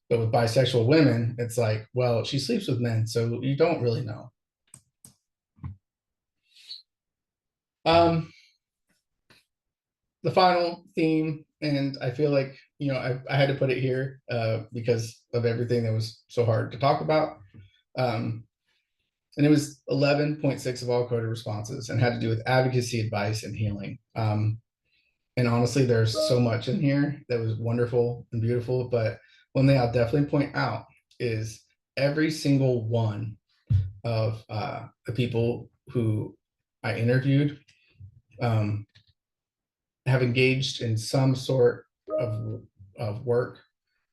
But with bisexual women, it's like, well, she sleeps with men, so you don't really know. Um, the final theme, and I feel like I had to put it here because of everything that was so hard to talk about. Um, and it was 11.6 of all coded responses and had to do with advocacy, advice, and healing. And honestly, there's so much in here that was wonderful and beautiful. But one thing I'll definitely point out is every single one of the people who I interviewed um, have engaged in some sort of work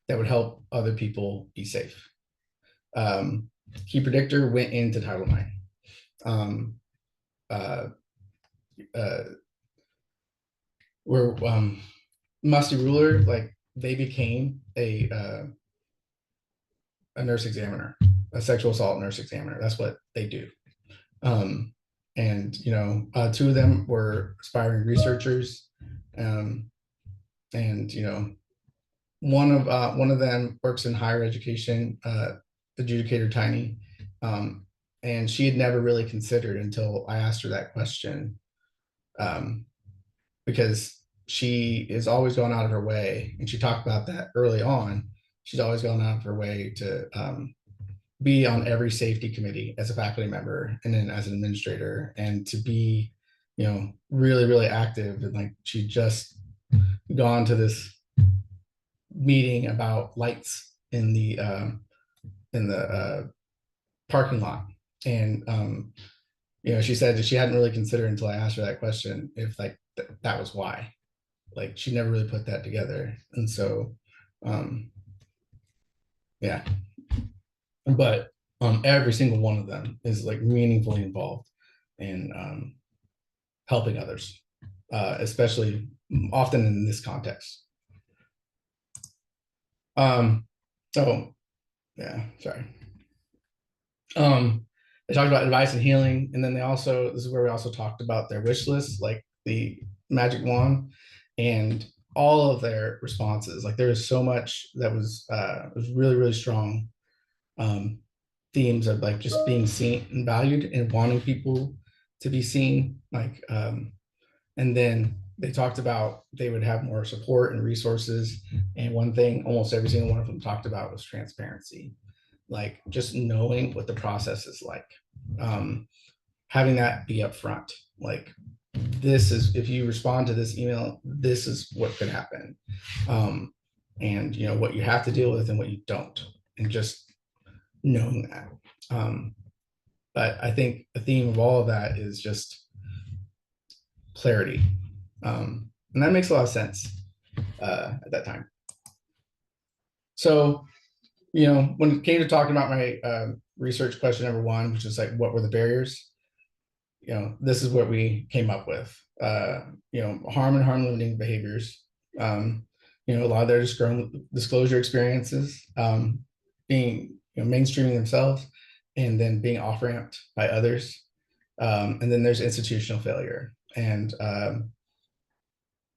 that would help other people be safe. Key Predictor went into Title IX. Um, uh, uh, where Musty Ruler, like they became a nurse examiner, a sexual assault nurse examiner. That's what they do. Um, and two of them were aspiring researchers, um, and one of them works in higher education, adjudicator Tiny, um, and she had never really considered until I asked her that question, um, because she is always going out of her way, and she talked about that early on. She's always gone out of her way to be on every safety committee as a faculty member and then as an administrator, and to be, really, really active. And like she just gone to this meeting about lights in the parking lot, and she said that she hadn't really considered until I asked her that question if like that was why. Like she never really put that together, and so um, yeah. But every single one of them is like meaningfully involved in helping others, especially often in this context. So yeah, sorry. They talked about advice and healing, and then this is where we also talked about their wish list, like the magic wand. And all of their responses. Like there was so much that was really really strong um, themes of like just being seen and valued and wanting people to be seen. And then they talked about they would have more support and resources. And one thing almost every single one of them talked about was transparency, like just knowing what the process is like. Um, Having that be upfront, like this is if you respond to this email, this is what could happen, um, and you know what you have to deal with and what you don't, and just knowing that. Um, but I think the theme of all of that is just clarity, and that makes a lot of sense at that time. So, you know, when it came to talking about my research question number one, which is like, what were the barriers? You know, this is what we came up with. You know, harm and harm limiting behaviors. You know, a lot of their disclosure experiences, being mainstreaming themselves, and then being off ramped by others. And then there's institutional failure. And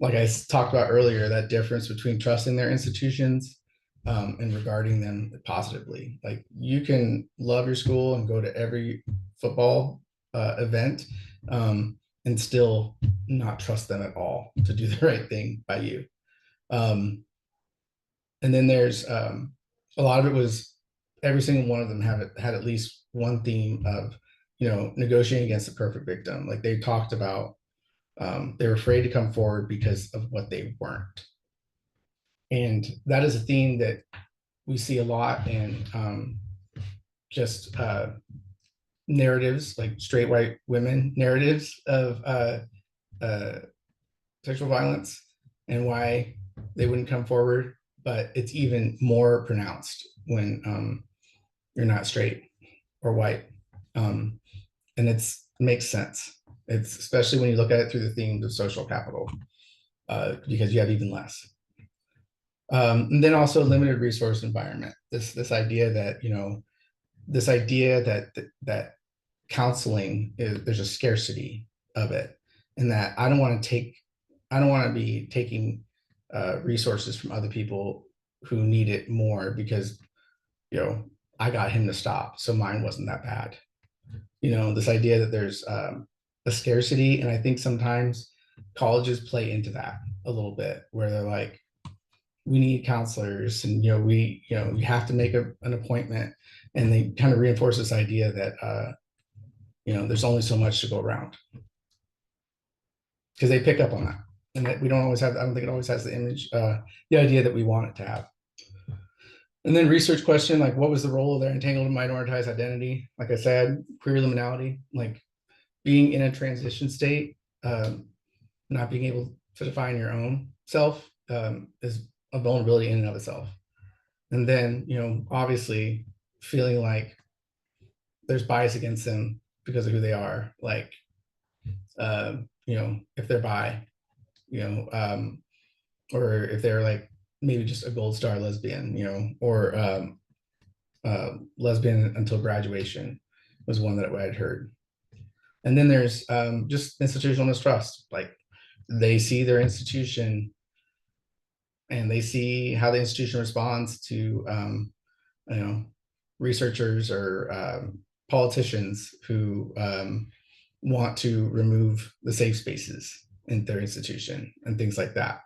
like I talked about earlier, that difference between trusting their institutions and regarding them positively. Like you can love your school and go to every football event and still not trust them at all to do the right thing by you. Um, and then there's a lot of it was every single one of them had at least one theme of negotiating against the perfect victim. Like they talked about they were afraid to come forward because of what they weren't. And that is a theme that we see a lot in just narratives, like straight white women narratives of uh, sexual violence and why they wouldn't come forward. But it's even more pronounced when you're not straight or white. And it makes sense. It's especially when you look at it through the themes of social capital, because you have even less. And then also limited resource environment. This idea that this idea that counseling is there's a scarcity of it, and that I don't want to be taking resources from other people who need it more because I got him to stop, so mine wasn't that bad. This idea that there's a scarcity, and I think sometimes colleges play into that a little bit, where they're like, we need counselors, and you have to make an appointment, and they kind of reinforce this idea that there's only so much to go around because they pick up on that, and that we don't always have. I don't think it always has the image, the idea that we want it to have. And then research question, like what was the role of their entangled and minoritized identity? Like I said, queer liminality, like being in a transition state, not being able to define your own self is a vulnerability in and of itself. And then, obviously feeling like there's bias against them because of who they are. Like, if they're bi, or if they're like maybe just a gold star lesbian, or lesbian until graduation was one that I had heard. And then there's just institutional mistrust. Like they see their institution and they see how the institution responds to you know researchers or politicians who want to remove the safe spaces in their institution and things like that,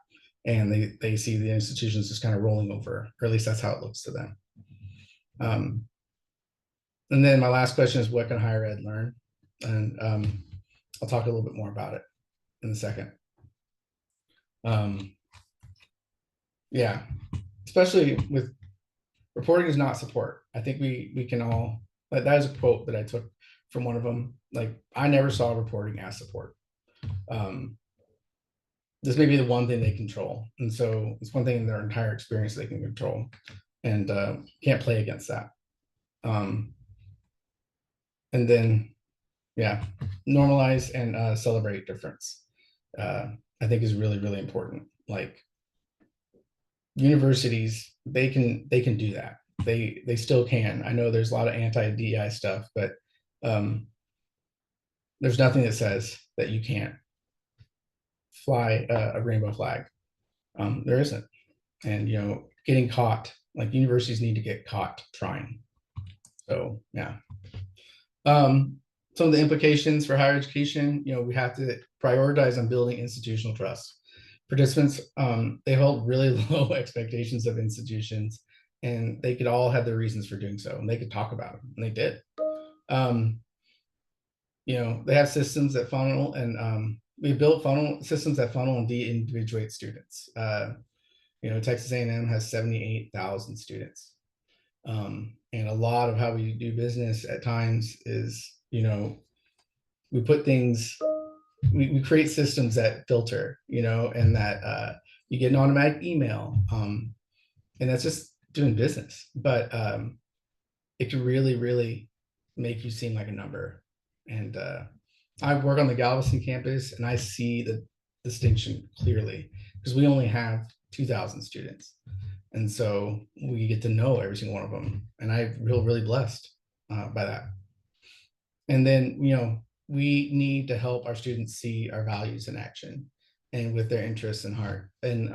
and they see the institutions just kind of rolling over, or at least that's how it looks to them. And then my last question is, what can higher ed learn? And I'll talk a little bit more about it in a second. Yeah, especially with reporting is not support. I think we can all, like, that is a quote that I took from one of them. Like, I never saw reporting as support. This may be the one thing they control, and so it's one thing in their entire experience they can control, and can't play against that. And then, yeah, normalize and celebrate difference. I think is really really important. Like universities, they can do that. They still can. I know there's a lot of anti-DEI stuff, but there's nothing that says that you can't fly a rainbow flag. There isn't. And, getting caught, like universities need to get caught trying. So, yeah. Some of the implications for higher education, we have to prioritize on building institutional trust. Participants, they hold really low expectations of institutions, and they could all have their reasons for doing so, and they could talk about them, and they did. Um, they have systems that funnel, and we built funnel systems that funnel and de-individuate students. Texas A&M has 78,000 students. And a lot of how we do business at times is, we put things, we create systems that filter, and that you get an automatic email. And that's just doing business. But it can really, really make you seem like a number. And I work on the Galveston campus, and I see the distinction clearly because we only have 2,000 students. And so we get to know every single one of them. And I feel really blessed by that. And then, we need to help our students see our values in action and with their interests and heart. And,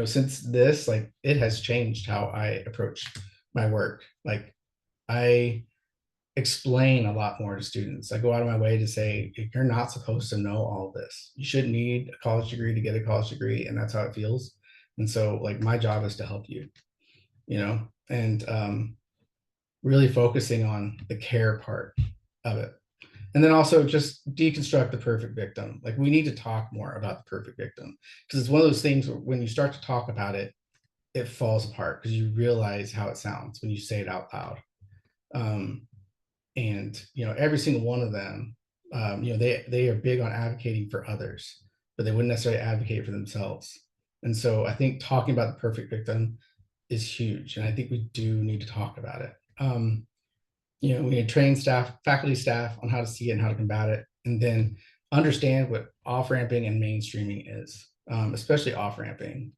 since this, like, it has changed how I approach my work. Like, I explain a lot more to students. I go out of my way to say, you're not supposed to know all this. You shouldn't need a college degree to get a college degree. And that's how it feels. And so, like, my job is to help you, and really focusing on the care part of it. And then also just deconstruct the perfect victim. Like, we need to talk more about the perfect victim, because it's one of those things where when you start to talk about it, it falls apart because you realize how it sounds when you say it out loud. And every single one of them, they are big on advocating for others, but they wouldn't necessarily advocate for themselves. And so I think talking about the perfect victim is huge, and I think we do need to talk about it. We need to train staff, faculty, staff on how to see it and how to combat it, and then understand what off-ramping and mainstreaming is, especially off-ramping.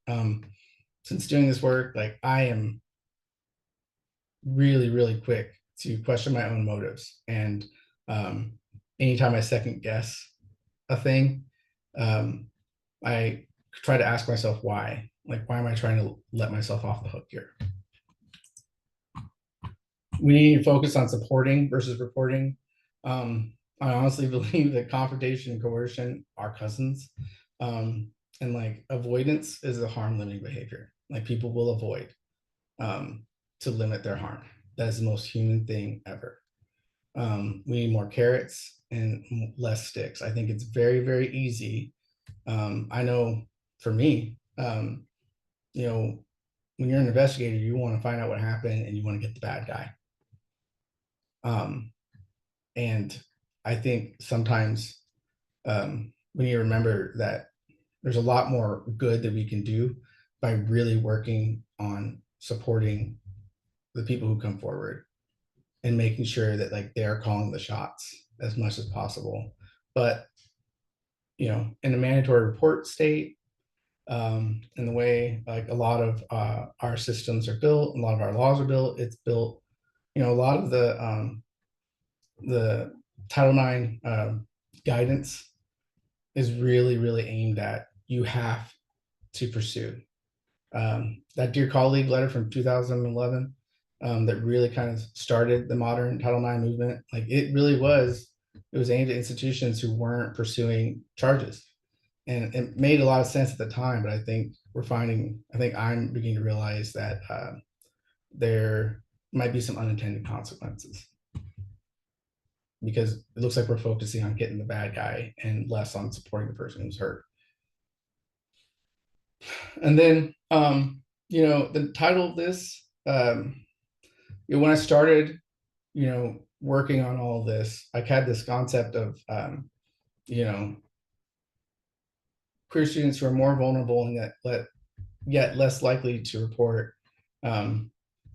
Since doing this work, like, I am really, really quick to question my own motives. And anytime I second guess a thing, I try to ask myself why. Like, why am I trying to let myself off the hook here? We need to focus on supporting versus reporting. I honestly believe that confrontation and coercion are cousins. And like, avoidance is a harm limiting behavior. Like, people will avoid to limit their harm. That is the most human thing ever. We need more carrots and less sticks. I think it's very, very easy. I know for me, when you're an investigator, you want to find out what happened and you want to get the bad guy. And I think sometimes we need to remember that there's a lot more good that we can do by really working on supporting the people who come forward and making sure that, like, they're calling the shots as much as possible. But in a mandatory report state, in the way, like, a lot of our systems are built, a lot of our laws are built, it's built, a lot of the Title IX guidance is really, really aimed at you have to pursue. That Dear Colleague letter from 2011 that really kind of started the modern Title IX movement. Like, it was aimed at institutions who weren't pursuing charges. And it made a lot of sense at the time, but I think I'm beginning to realize that there might be some unintended consequences, because it looks like we're focusing on getting the bad guy and less on supporting the person who's hurt. And then, the title of this, when I started, working on all of this, I had this concept of, queer students who are more vulnerable and yet less likely to report.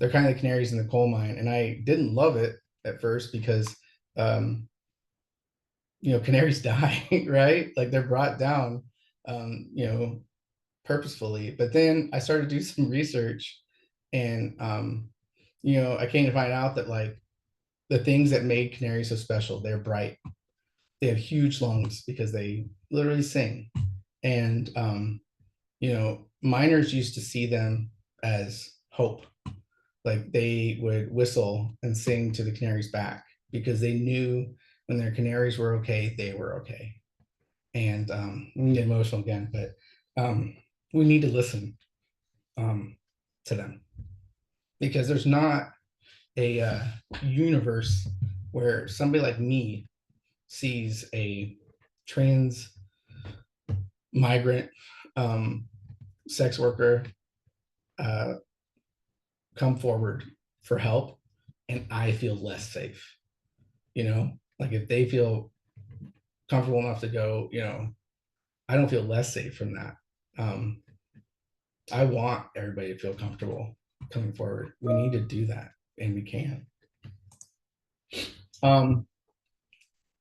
They're kind of the canaries in the coal mine. And I didn't love it at first because, canaries die, right? Like, they're brought down, purposefully. But then I started to do some research, and I came to find out that, like, the things that made canaries so special, they're bright. They have huge lungs because they literally sing. And Miners used to see them as hope. Like they would whistle and sing to the canaries back because they knew when their canaries were okay, they were okay. And we get emotional again, but we need to listen um, to them because there's not a universe where somebody like me sees a trans migrant um, sex worker uh, come forward for help and I feel less safe. Like if they feel comfortable enough to go, I don't feel less safe from that. Um, I want everybody to feel comfortable coming forward. We need to do that and we can. Um,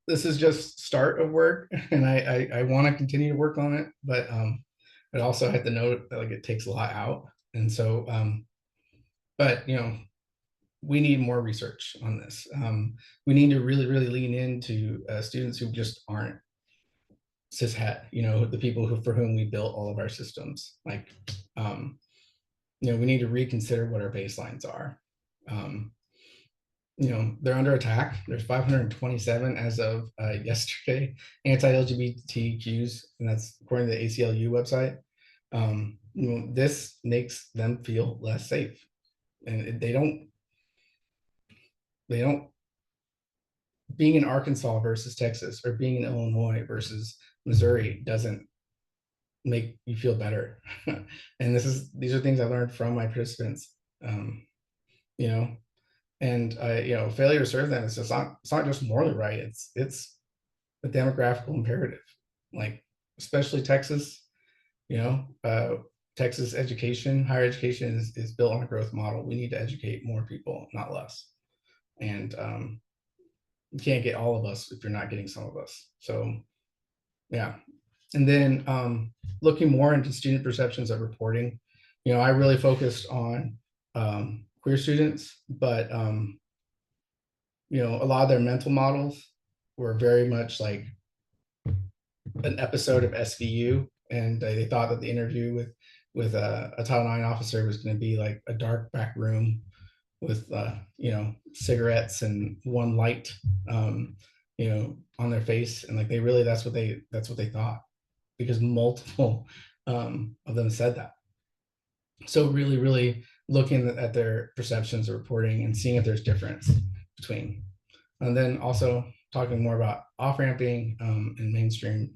this is just start of work and I want to continue to work on it, but also have to note that like it takes a lot out. And so but we need more research on this. We need to really, really lean into students who just aren't cishet, the people for whom we built all of our systems. Like, we need to reconsider what our baselines are. Um, they're under attack. There's 527 as of yesterday anti-LGBTQs, and that's according to the ACLU website. This makes them feel less safe, and they don't being in Arkansas versus Texas or being in Illinois versus Missouri doesn't make you feel better. And these are things I learned from my participants. Um, you know, and failure to serve them is just it's not just morally right. It's a demographical imperative. Like especially Texas, you know, uh, Texas education, higher education is built on a growth model. We need to educate more people, not less. And you can't get all of us if you're not getting some of us. So yeah. And then looking more into student perceptions of reporting, I really focused on queer students, but a lot of their mental models were very much like an episode of SVU, and they thought that the interview with a Title IX officer was going to be like a dark back room with cigarettes and one light, on their face, and like that's what they thought because multiple of them said that. So really, really looking at their perceptions of reporting and seeing if there's difference between, and then also talking more about off ramping and mainstream,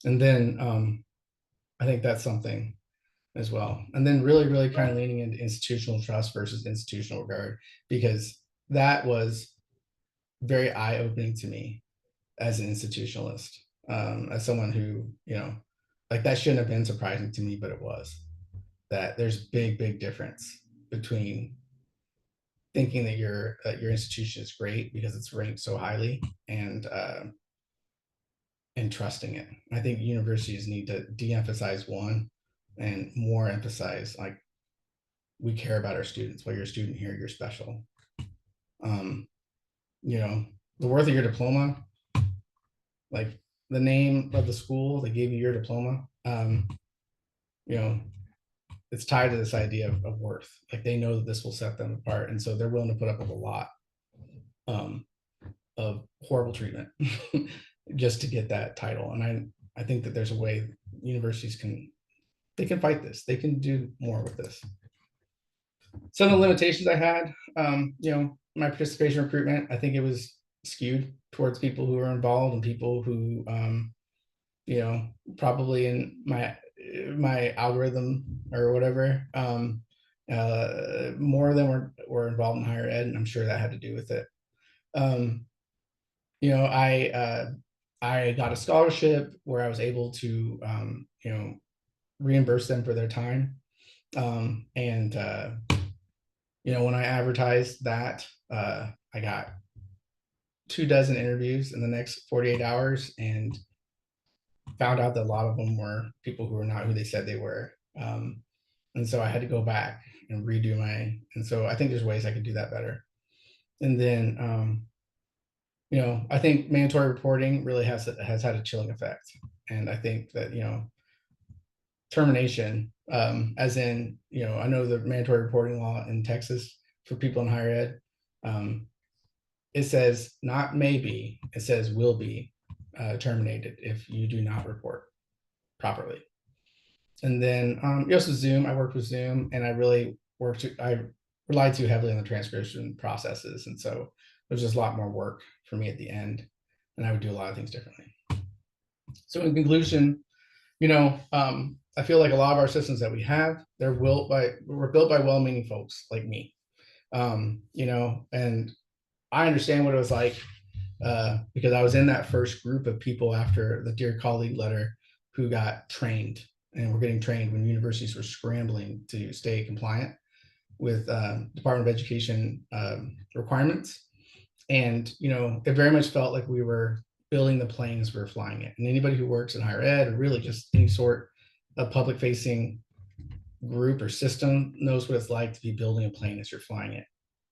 and then I think that's something as well. And then really, really kind of leaning into institutional trust versus institutional regard because that was very eye opening to me as an institutionalist, as someone who like that shouldn't have been surprising to me, but it was. That there's big, big difference between thinking that your institution is great because it's ranked so highly and trusting it. I think universities need to de-emphasize one and more emphasize like we care about our students. While you're a student here, you're special. Um, the worth of your diploma, like the name of the school that gave you your diploma, you know, it's tied to this idea of worth. Like they know that this will set them apart, and so they're willing to put up with a lot um, of horrible treatment just to get that title. And I think that there's a way universities can fight this. They can do more with this. Some of the limitations I had, my participation recruitment, I think it was skewed towards people who were involved and people who, probably in my algorithm or whatever, more of them were involved in higher ed, and I'm sure that had to do with it. Um, I got a scholarship where I was able to, reimburse them for their time. And when I advertised that, I got 24 interviews in the next 48 hours and found out that a lot of them were people who were not who they said they were. And so I had to go back and redo and so I think there's ways I could do that better. And then, I think mandatory reporting really has had a chilling effect. And I think that, termination, as in, I know the mandatory reporting law in Texas for people in higher ed, um, it says not maybe, it says will be terminated if you do not report properly. And then also Zoom. I worked with Zoom, and I relied too heavily on the transcription processes, and so there's just a lot more work for me at the end, and I would do a lot of things differently. So in conclusion, I feel like a lot of our systems that we have, were built by well-meaning folks like me. And I understand what it was like because I was in that first group of people after the Dear Colleague letter who got trained and were getting trained when universities were scrambling to stay compliant with Department of Education requirements. And, it very much felt like we were building the plane as we were flying it. And anybody who works in higher ed or really just any sort of public facing group or system knows what it's like to be building a plane as you're flying it.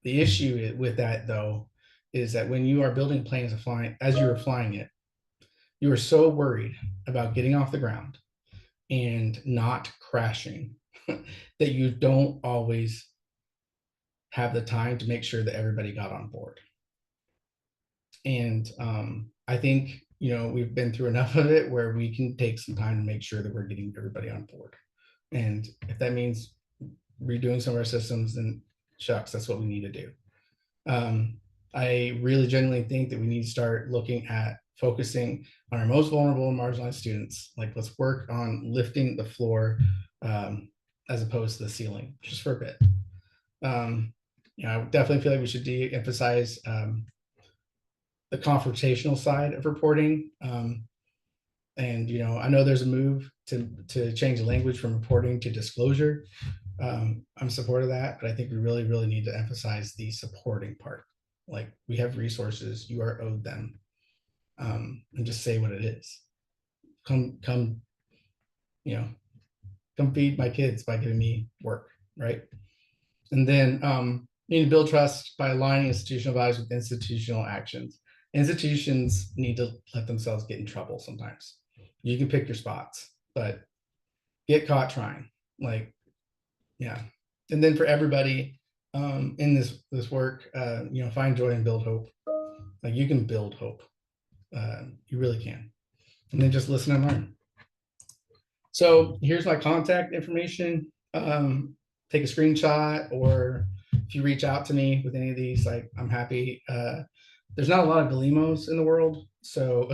The issue with that, though, is that when you are building planes as you are flying it, you are so worried about getting off the ground and not crashing that you don't always have the time to make sure that everybody got on board. And I think, we've been through enough of it where we can take some time to make sure that we're getting everybody on board. And if that means redoing some of our systems, then shucks, that's what we need to do. I really genuinely think that we need to start looking at focusing on our most vulnerable and marginalized students. Like, let's work on lifting the floor as opposed to the ceiling, just for a bit. I definitely feel like we should de-emphasize the confrontational side of reporting. And I know there's a move to change the language from reporting to disclosure. I'm supportive of that, but I think we really, really need to emphasize the supporting part. Like, we have resources, you are owed them, and just say what it is. Come, come feed my kids by giving me work, right? And then need to build trust by aligning institutional values with institutional actions. Institutions need to let themselves get in trouble sometimes. You can pick your spots, but get caught trying. Like, yeah. And then for everybody in this work, find joy and build hope. Like, you can build hope. You really can. And then just listen and learn. So here's my contact information. Take a screenshot, or if you reach out to me with any of these, like, I'm happy. There's not a lot of Galimos in the world. So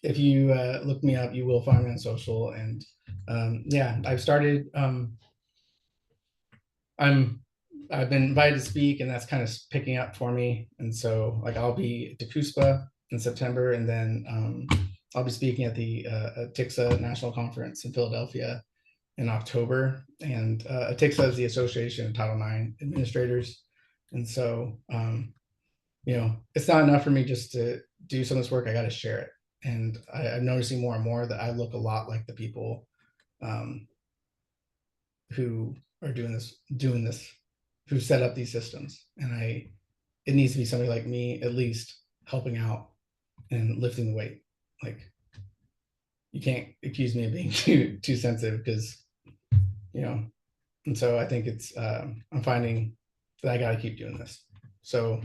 if you look me up, you will find me on social. And I've started, I've been invited to speak, and that's kind of picking up for me. And so, like, I'll be at TECUSPA in September, and then I'll be speaking at the TICSA National Conference in Philadelphia in October. And TICSA is the Association of Title IX Administrators. And so, it's not enough for me just to do some of this work. I got to share it. And I'm noticing more and more that I look a lot like the people who are doing this, who set up these systems. And it needs to be somebody like me, at least, helping out and lifting the weight. Like, you can't accuse me of being too sensitive, because, and so I think it's, I'm finding that I got to keep doing this. So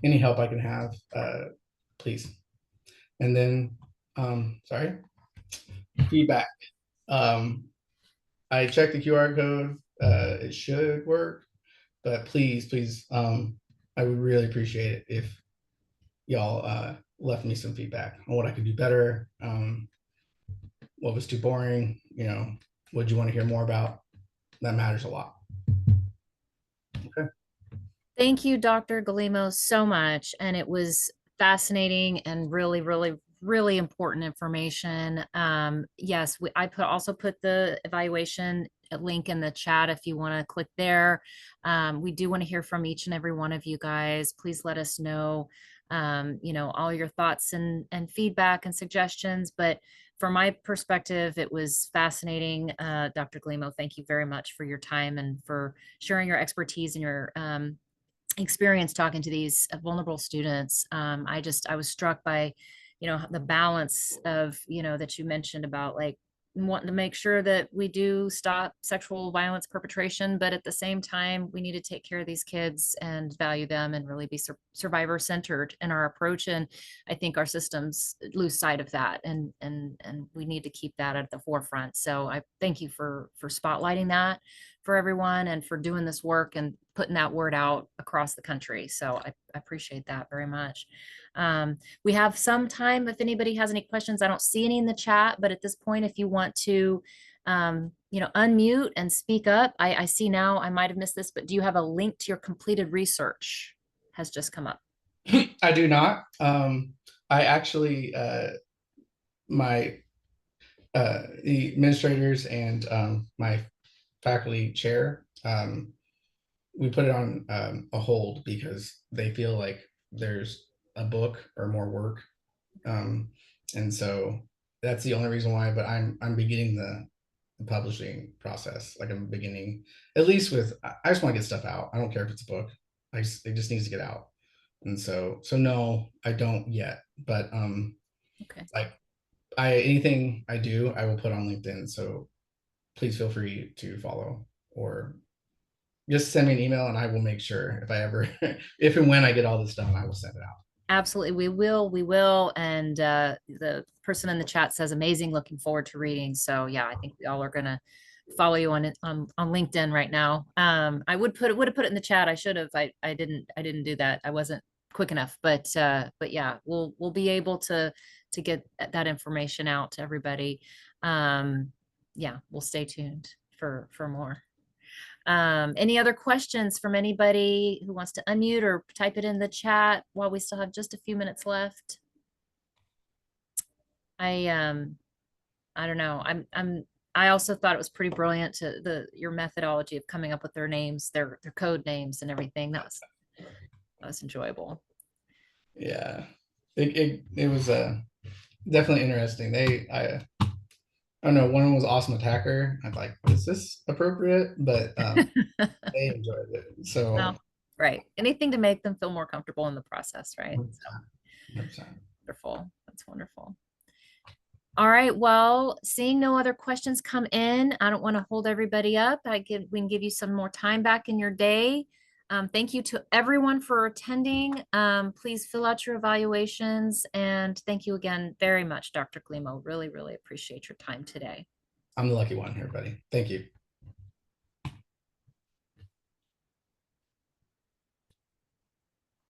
any help I can have, please. And then, feedback. I checked the QR code. It should work, but please, I would really appreciate it if y'all left me some feedback on what I could do better. What was too boring? What do you want to hear more about? That matters a lot. Okay. Thank you, Dr. Galimo, so much. And it was fascinating and really, really, really important information. Yes, I also put the evaluation link in the chat if you want to click there. We do want to hear from each and every one of you guys. Please let us know, all your thoughts and feedback and suggestions. But from my perspective, it was fascinating. Dr. Galimo, thank you very much for your time and for sharing your expertise and your experience talking to these vulnerable students. I was struck by, the balance of, that you mentioned about, like, wanting to make sure that we do stop sexual violence perpetration, but at the same time, we need to take care of these kids and value them and really be survivor centered in our approach. And I think our systems lose sight of that, and we need to keep that at the forefront. So I thank you for spotlighting that for everyone and for doing this work and putting that word out across the country. So I appreciate that very much. We have some time if anybody has any questions. I don't see any in the chat, but at this point, if you want to, unmute and speak up, I see now, I might have missed this, but do you have a link to your completed research? Has just come up. I do not. I actually, my the administrators and my faculty chair, we put it on a hold because they feel like there's a book or more work, and so that's the only reason why. But I'm beginning the publishing process. Like I'm beginning at least with. I just want to get stuff out. I don't care if it's a book. It just needs to get out. And so no, I don't yet. But Okay. like anything I do, I will put on LinkedIn. So please feel free to follow or just send me an email and I will make sure if I ever, if and when I get all this done, I will send it out. Absolutely. We will. And the person in the chat says amazing, looking forward to reading. So yeah, I think we all are gonna follow you on LinkedIn right now. I would have put it in the chat. I should have. I didn't do that. I wasn't quick enough. But yeah, we'll be able to get that information out to everybody. Yeah, we'll stay tuned for more. Any other questions from anybody who wants to unmute or type it in the chat while we still have just a few minutes left? I I don't know. I also thought it was pretty brilliant to your methodology of coming up with their names, their code names and everything. That was enjoyable. Yeah, it was definitely interesting. I don't know. One was awesome attacker. I'm like, is this appropriate? But they enjoyed it. So Well, right. Anything to make them feel more comfortable in the process, right? So 100%. wonderful. That's wonderful. All right. Well, seeing no other questions come in, I don't want to hold everybody up. We can give you some more time back in your day. Thank you to everyone for attending. Please fill out your evaluations. And thank you again very much, Dr. Glimo. Really, really appreciate your time today. I'm the lucky one here, buddy. Thank you.